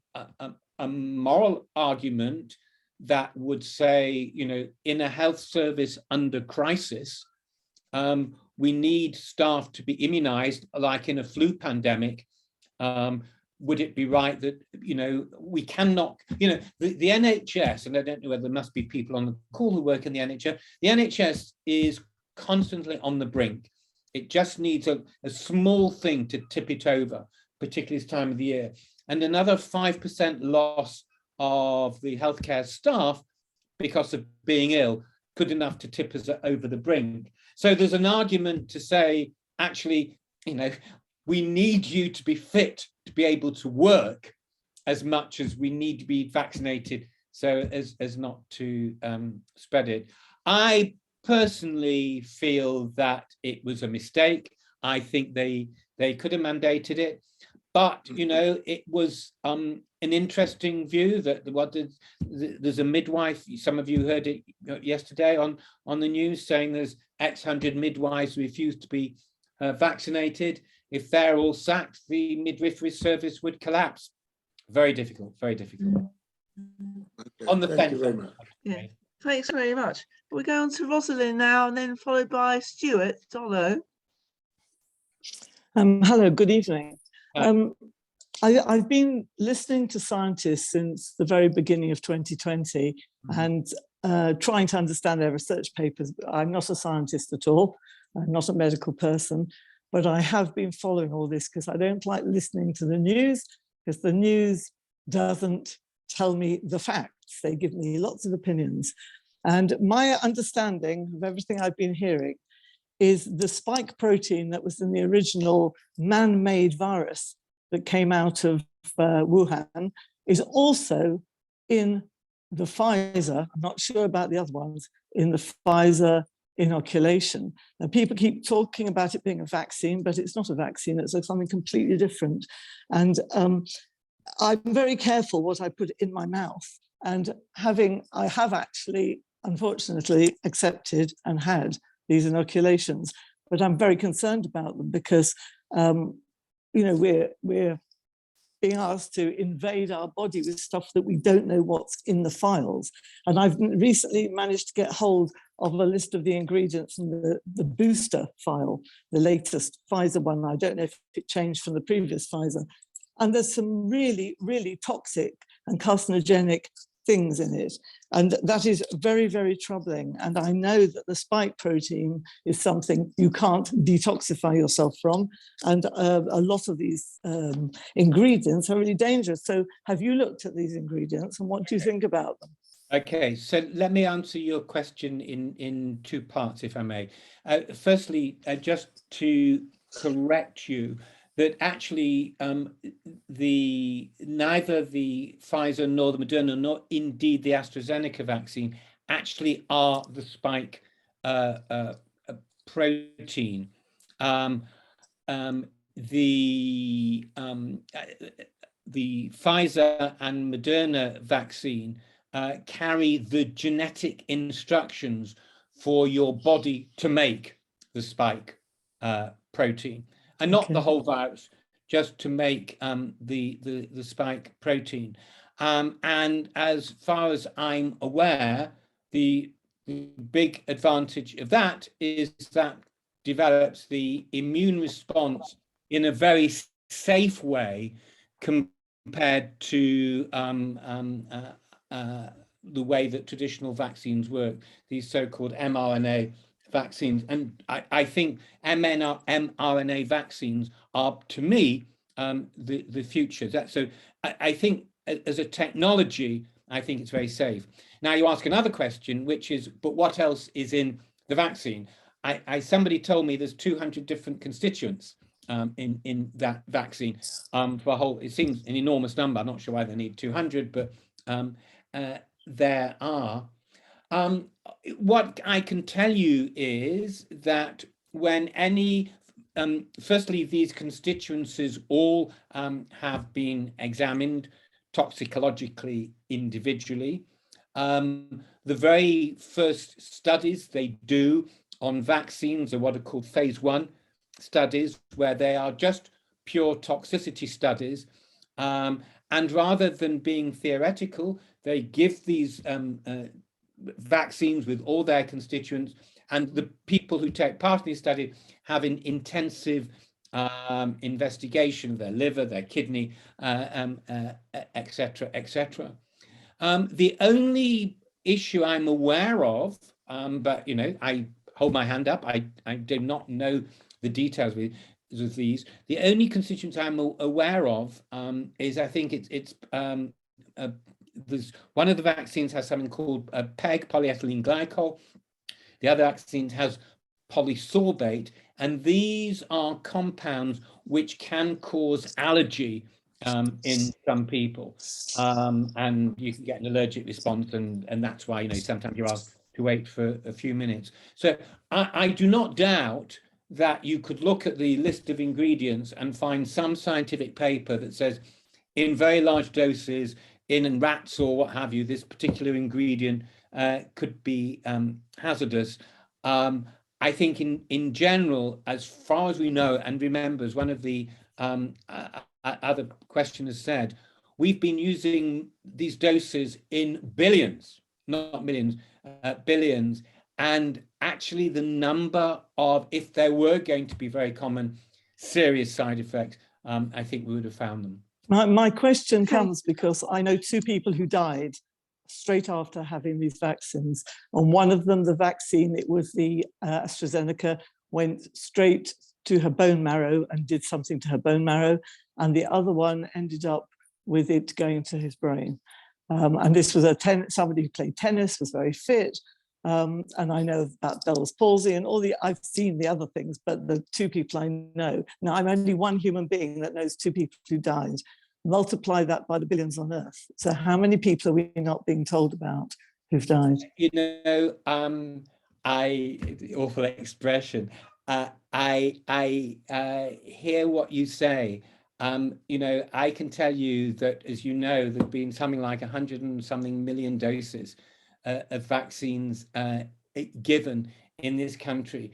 moral argument that would say, you know, in a health service under crisis, we need staff to be immunized, like in a flu pandemic. Would it be right that, you know, we cannot, you know, the NHS, and I don't know whether there must be people on the call who work in the NHS is constantly on the brink. It just needs a small thing to tip it over, particularly this time of the year. And another 5% loss of the healthcare staff because of being ill, good enough to tip us over the brink. So there's an argument to say, actually, you know, we need you to be fit to be able to work as much as we need to be vaccinated, so as not to spread it. I personally feel that it was a mistake. I think they could have mandated it, but you know, it was an interesting view that there's a midwife. Some of you heard it yesterday on the news, saying there's X hundred midwives who refuse to be vaccinated. If they're all sacked, the midwifery service would collapse. Very difficult, very difficult. Okay, On the thank you fence. very much. Yeah. Thanks very much. We'll go on to Rosalind now, and then followed by Stuart Dollo. Hello, good evening. I've been listening to scientists since the very beginning of 2020 and trying to understand their research papers. I'm not a scientist at all. I'm not a medical person, but I have been following all this because I don't like listening to the news, because the news doesn't tell me the facts. They give me lots of opinions. And my understanding of everything I've been hearing is the spike protein that was in the original man-made virus that came out of Wuhan is also in the Pfizer, I'm not sure about the other ones, in the Pfizer inoculation. Now, people keep talking about it being a vaccine, but it's not a vaccine, it's something completely different. And I'm very careful what I put in my mouth. And I have actually, unfortunately, accepted and had these inoculations, but I'm very concerned about them because, you know, we're being asked to invade our body with stuff that we don't know what's in the files. And I've recently managed to get hold of a list of the ingredients in the booster file, the latest Pfizer one. I don't know if it changed from the previous Pfizer. And there's some really, really toxic and carcinogenic things in it. And that is very, very troubling. And I know that the spike protein is something you can't detoxify yourself from. And a lot of these ingredients are really dangerous. So have you looked at these ingredients and what do you think about them? Okay, so let me answer your question in two parts, if I may. Firstly, just to correct you, that actually neither the Pfizer nor the Moderna nor indeed the AstraZeneca vaccine actually are the spike protein. The Pfizer and Moderna vaccine carry the genetic instructions for your body to make the spike protein. And not the whole virus, just to make the spike protein. And as far as I'm aware, the big advantage of that is that develops the immune response in a very safe way compared to the way that traditional vaccines work, these so-called mRNA vaccines. And I think mRNA vaccines are, to me, the future. So I think as a technology, I think it's very safe. Now you ask another question, which is, but what else is in the vaccine? Somebody told me there's 200 different constituents in that vaccine for a whole, it seems an enormous number. I'm not sure why they need 200, but there are. What I can tell you is that when any, firstly, these constituencies all have been examined toxicologically individually. The very first studies they do on vaccines are what are called phase 1 studies, where they are just pure toxicity studies. And rather than being theoretical, they give these vaccines with all their constituents, and the people who take part in these studies have an intensive investigation of their liver, their kidney, etc., etc. The only issue I'm aware of, but I hold my hand up, I do not know the details of these. The only constituents I'm aware of is, I think it's there's one of the vaccines has something called PEG, polyethylene glycol. The other vaccine has polysorbate, and these are compounds which can cause allergy in some people, and you can get an allergic response, and that's why sometimes you're asked to wait for a few minutes. So I do not doubt that you could look at the list of ingredients and find some scientific paper that says in very large doses in rats or what have you, this particular ingredient could be hazardous. I think in general, as far as we know, and remember, as one of the other questioners said, we've been using these doses in billions, not millions, billions. And actually the number of, if there were going to be very common serious side effects, I think we would have found them. My question comes because I know 2 people who died straight after having these vaccines. And one of them, the vaccine, it was the AstraZeneca, went straight to her bone marrow and did something to her bone marrow. And the other one ended up with it going to his brain. And this was somebody who played tennis, was very fit. And I know about Bell's palsy and I've seen the other things, but the 2 people I know. Now, I'm only one human being that knows 2 people who died. Multiply that by the billions on Earth. So how many people are we not being told about who've died? Awful expression. I hear what you say. I can tell you that, as you know, there've been something like 100 and something million doses of vaccines given in this country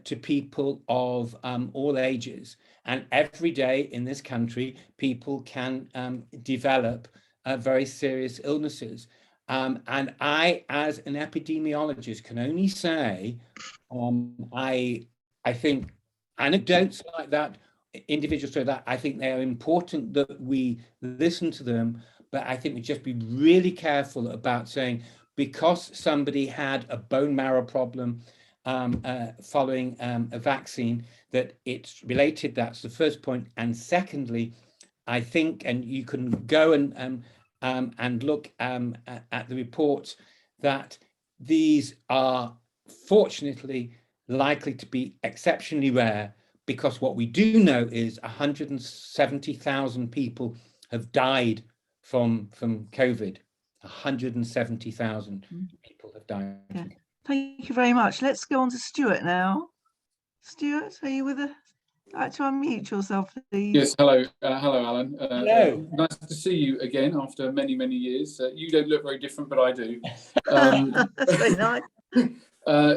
to people of all ages. And every day in this country, people can develop very serious illnesses. And I, as an epidemiologist, can only say, I think anecdotes like that, individuals like that, I think they are important that we listen to them, but I think we just be really careful about saying, because somebody had a bone marrow problem following a vaccine, that it's related. That's the first point. And secondly, I think, and you can go and look at the reports, that these are fortunately likely to be exceptionally rare, because what we do know is 170,000 people have died from COVID. 170,000 people have died. Yeah. Thank you very much. Let's go on to Stuart now. Stuart, are you with us? Like to unmute yourself, please. Yes, hello. Hello, Alan. Hello. Nice to see you again after many, many years. You don't look very different, but I do. That's very nice.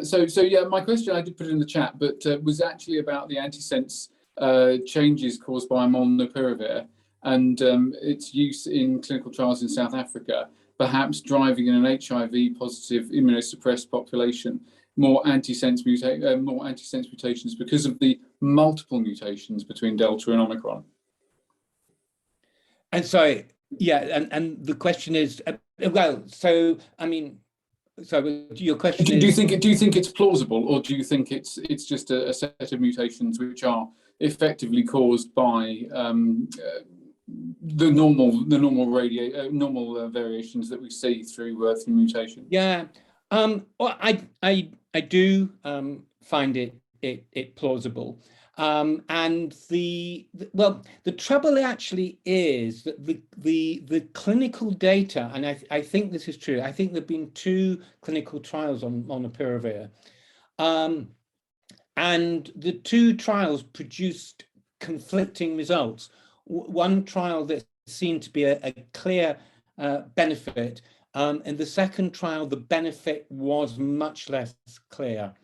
So yeah, my question, I did put it in the chat, but was actually about the antisense changes caused by molnupiravir and its use in clinical trials in South Africa, perhaps driving in an HIV positive immunosuppressed population more antisense mutations because of the multiple mutations between Delta and Omicron. And so, yeah, and the question is, well, so I mean, so your question is, do you think it's plausible, or do you think it's just a set of mutations which are effectively caused by the normal variations that we see through mutation? Yeah, well, I do find it plausible. And the trouble actually is that the clinical data, and I think this is true. I think there've been 2 clinical trials on molnupiravir, and the 2 trials produced conflicting results. One trial that seemed to be a clear benefit, and the second trial, the benefit was much less clear.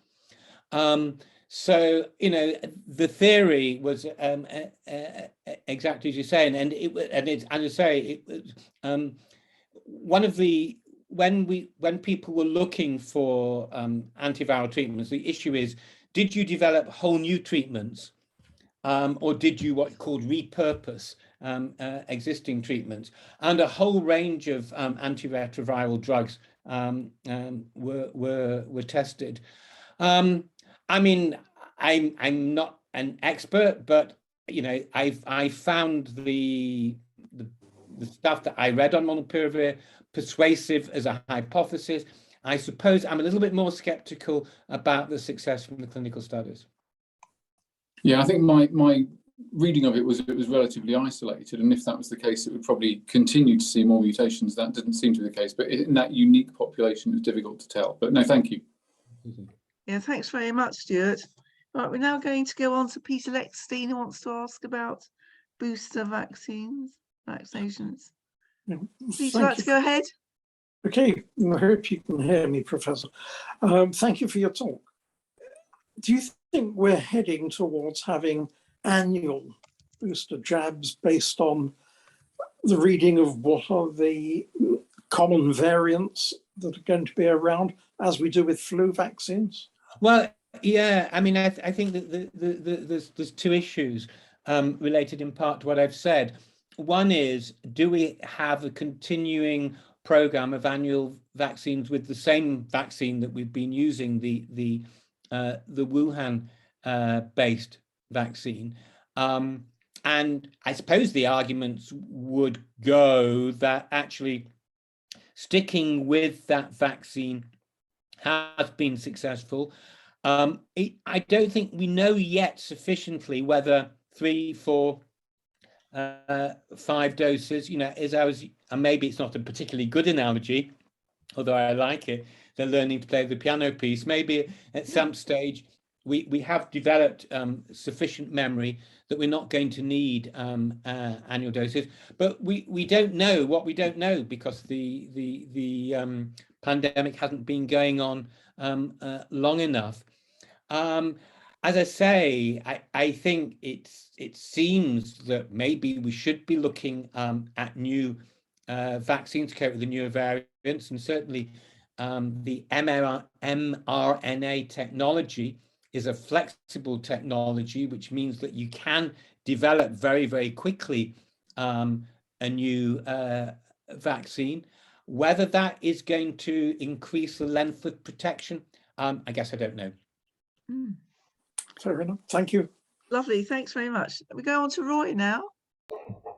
So, you know, the theory was exactly as you say, and it's, as I say, it was one of the, when people were looking for antiviral treatments, the issue is, did you develop whole new treatments, or did you what's called repurpose existing treatments? And a whole range of antiretroviral drugs were tested. I mean, I'm not an expert, but you know, I found the stuff that I read on molnupiravir persuasive as a hypothesis. I suppose I'm a little bit more skeptical about the success from the clinical studies. Yeah, I think my reading of it was relatively isolated, and if that was the case, it would probably continue to see more mutations. That didn't seem to be the case, but in that unique population, it's difficult to tell. But no, thank you. Yeah, thanks very much, Stuart. Right, we're now going to go on to Peter Lexstein, who wants to ask about booster vaccinations. Yeah, Would you like to go ahead? Okay, I hope you can hear me, Professor. Thank you for your talk. Do you think we're heading towards having annual booster jabs based on the reading of what are the common variants that are going to be around, as we do with flu vaccines? Well, yeah, I mean, I think that there's 2 issues related in part to what I've said. One is, do we have a continuing program of annual vaccines with the same vaccine that we've been using, the Wuhan based vaccine? And I suppose the arguments would go that actually sticking with that vaccine has been successful. I don't think we know yet sufficiently whether 3, 4, 5 doses, you know, and maybe it's not a particularly good analogy, although I like it, they're learning to play the piano piece. Maybe at some stage we have developed sufficient memory that we're not going to need annual doses, but we don't know what we don't know, because the pandemic hasn't been going on long enough. As I say, I think it seems that maybe we should be looking at new vaccines to cope with the newer variants, and certainly the mRNA technology is a flexible technology, which means that you can develop very, very quickly a new vaccine. Whether that is going to increase the length of protection, I guess I don't know. Fair enough. Thank you. Lovely, thanks very much. We go on to Roy now.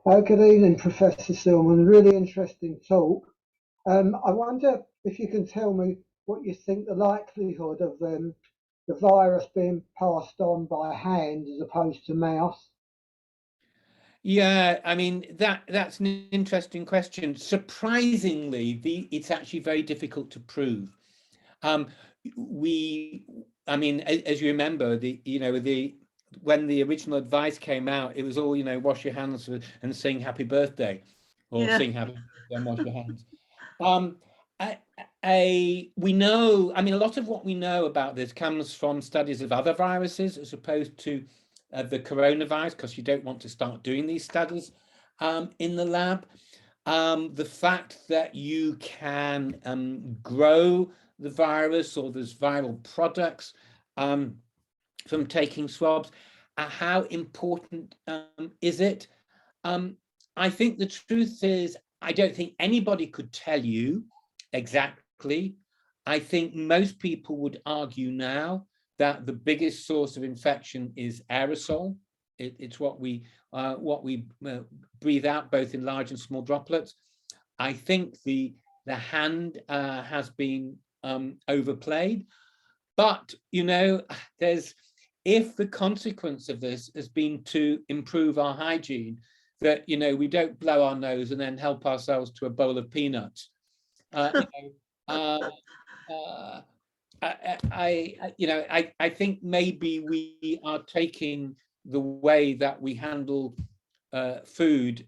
Good evening, Professor Silman. Really interesting talk. I wonder if you can tell me what you think the likelihood of the virus being passed on by hand as opposed to mouth. Yeah, I mean, that's an interesting question. Surprisingly, it's actually very difficult to prove. I mean, as you remember, when the original advice came out, it was all, you know, wash your hands and sing happy birthday, or sing happy birthday and wash your hands. We know, I mean, a lot of what we know about this comes from studies of other viruses as opposed to the coronavirus, because you don't want to start doing these studies in the lab. The fact that you can grow the virus, or there's viral products from taking swabs, how important is it? I think the truth is, I don't think anybody could tell you exactly. I think most people would argue now that the biggest source of infection is aerosol. It's what we breathe out, both in large and small droplets. I think the hand has been overplayed, but you know, if the consequence of this has been to improve our hygiene, that, you know, we don't blow our nose and then help ourselves to a bowl of peanuts. I think maybe we are taking the way that we handle food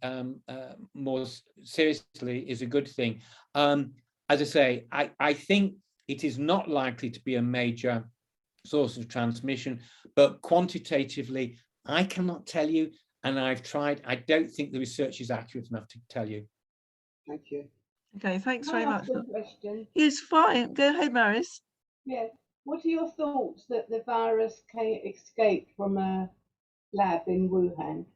more seriously is a good thing. As I say, I think it is not likely to be a major source of transmission, but quantitatively, I cannot tell you, and I've tried. I don't think the research is accurate enough to tell you. Thank you. Okay, thanks Can I very much. ask a question? It's fine. Go ahead, Maris. Yeah. What are your thoughts that the virus escaped from a lab in Wuhan?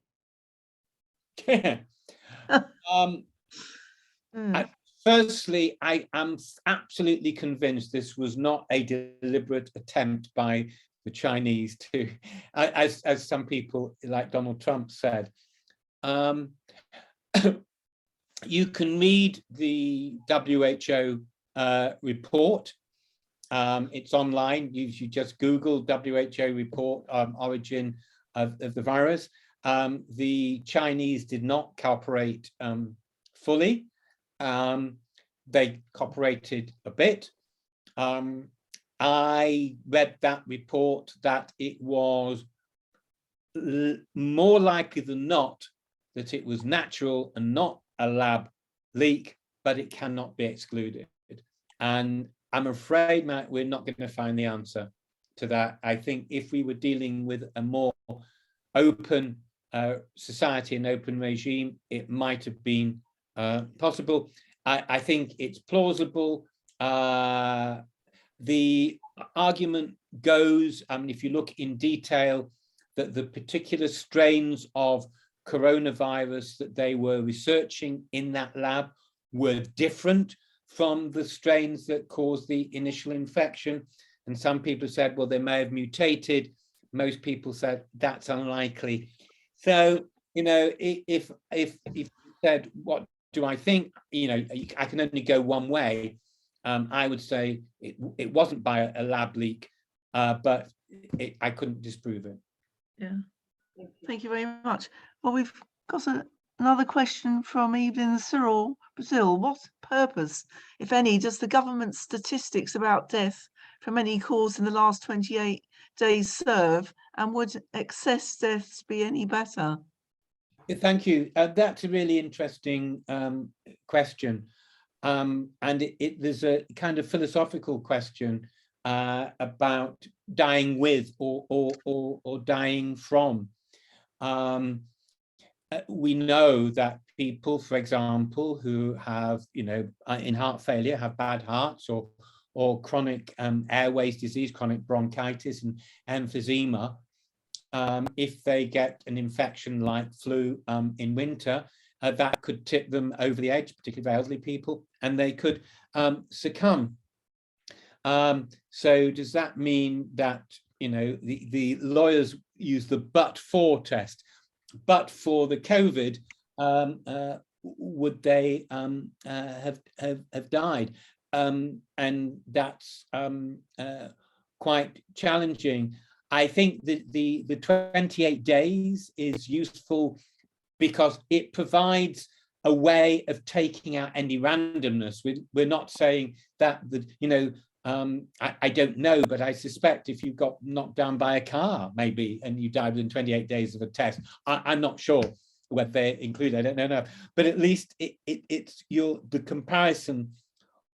Firstly, I am absolutely convinced this was not a deliberate attempt by the Chinese to, as some people like Donald Trump said. You can read the WHO report. It's online. You just Google WHO report, origin of the virus. The Chinese did not cooperate fully. They cooperated a bit. I read that report that it was more likely than not that it was natural and not a lab leak, but it cannot be excluded. And I'm afraid, Matt, we're not going to find the answer to that. I think if we were dealing with a more open society and open regime, it might have been possible. I think it's plausible. The argument goes, if you look in detail, that the particular strains of coronavirus that they were researching in that lab were different from the strains that caused the initial infection. And some people said, well, they may have mutated. Most people said that's unlikely. So, you know, if you said, what do I think? You know, I can only go one way. I would say it wasn't by a lab leak, but I couldn't disprove it. Yeah. Thank you very much. Well, we've got another question from Evelyn Cyril, Brazil. What purpose, if any, does the government's statistics about death from any cause in the last 28 days serve, and would excess deaths be any better? Thank you. That's a really interesting question. And there's a kind of philosophical question about dying with or dying from. We know that people, for example, who have, you know, in heart failure, have bad hearts, or chronic airways disease, chronic bronchitis and emphysema, if they get an infection like flu in winter, that could tip them over the edge, particularly for elderly people, and they could succumb. So does that mean that, you know, the lawyers use the but-for test? But for the COVID, would they have died? And that's quite challenging. I think that the 28 days is useful because it provides a way of taking out any randomness. We're not saying that, you know, I don't know, but I suspect if you got knocked down by a car, maybe, and you died within 28 days of a test, I'm not sure whether they include, I don't know, but at least it's the comparison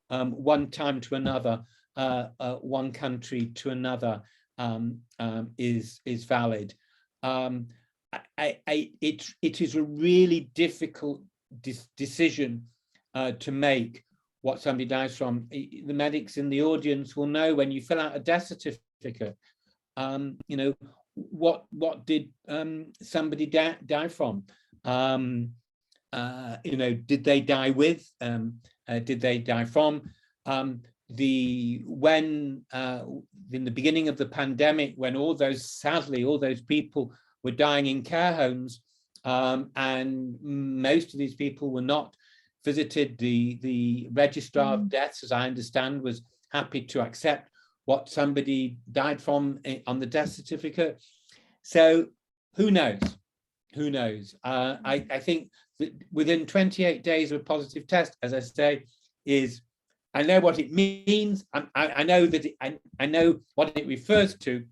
one time to another, one country to another is valid. It is a really difficult decision to make what somebody dies from. The medics in the audience will know when you fill out a death certificate, you know, what did somebody die from? You know, did they die with? Did they die from? In the beginning of the pandemic, when sadly all those people were dying in care homes, and most of these people were not visited, the registrar of deaths, as I understand, was happy to accept what somebody died from on the death certificate. So who knows? Who knows? I think that within 28 days of a positive test, as I say, I know what it means. I know that I know what it refers to.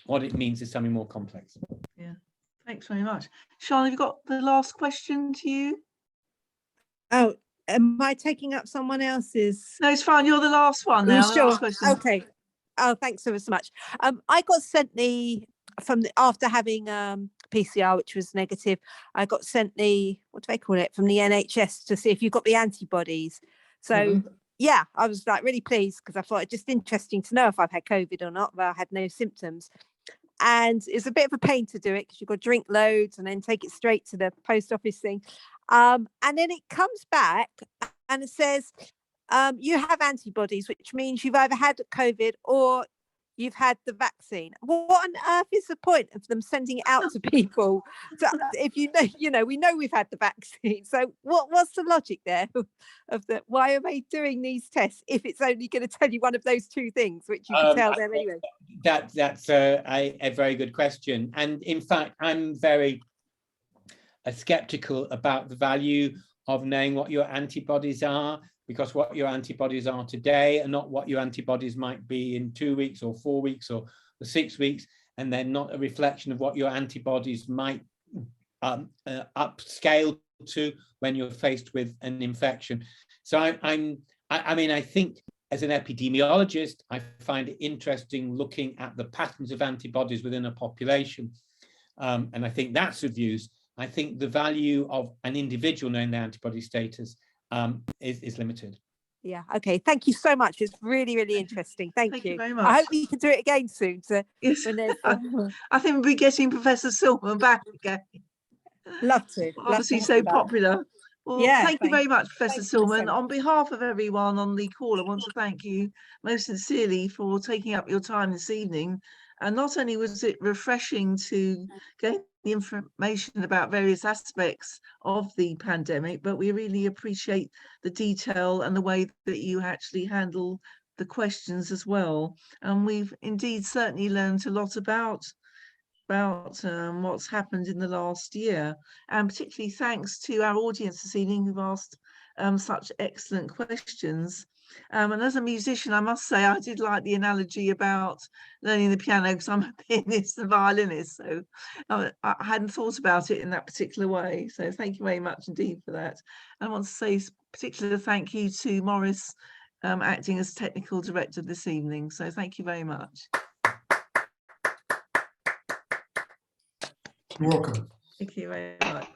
What it means is something more complex. Yeah, thanks very much. Sean, have you got the last question to you? Oh, am I taking up someone else's? No, it's fine. You're the last one now. Sure. Last question. Okay. Oh, thanks so much. I got sent after having PCR, which was negative. I got sent what do they call it, from the NHS to see if you've got the antibodies. So yeah, I was like really pleased because I thought it's just interesting to know if I've had COVID or not, but I had no symptoms. And it's a bit of a pain to do it because you've got to drink loads and then take it straight to the post office thing. And then it comes back and it says, you have antibodies, which means you've either had COVID or you've had the vaccine. What on earth is the point of them sending it out to people? So if we know we've had the vaccine. So what's the logic there of that? Why are they doing these tests if it's only going to tell you one of those two things, which you can tell them anyway? That's a very good question. And in fact, I'm very skeptical about the value of knowing what your antibodies are, because what your antibodies are today are not what your antibodies might be in 2 weeks or 4 weeks or 6 weeks, and they're not a reflection of what your antibodies might upscale to when you're faced with an infection. So I think as an epidemiologist, I find it interesting looking at the patterns of antibodies within a population, and I think that's of use. I think the value of an individual knowing their antibody status is limited. Yeah, okay. Thank you so much. It's really, really interesting. Thank you very much. I hope we can do it again soon. Yes. When I think we'll be getting Professor Silman back again. Love to. Obviously so popular. Well, yeah, thank you very much, Professor Silman. So on behalf of everyone on the call, I want to thank you most sincerely for taking up your time this evening. And not only was it refreshing to gain the information about various aspects of the pandemic, but we really appreciate the detail and the way that you actually handle the questions as well. And we've indeed certainly learned a lot about what's happened in the last year, and particularly thanks to our audience this evening who've asked such excellent questions. And as a musician, I must say I did like the analogy about learning the piano, because I'm a pianist and violinist, so I hadn't thought about it in that particular way. So thank you very much indeed for that. And I want to say a particular thank you to Maurice, acting as technical director this evening. So thank you very much. You're welcome. Thank you very much.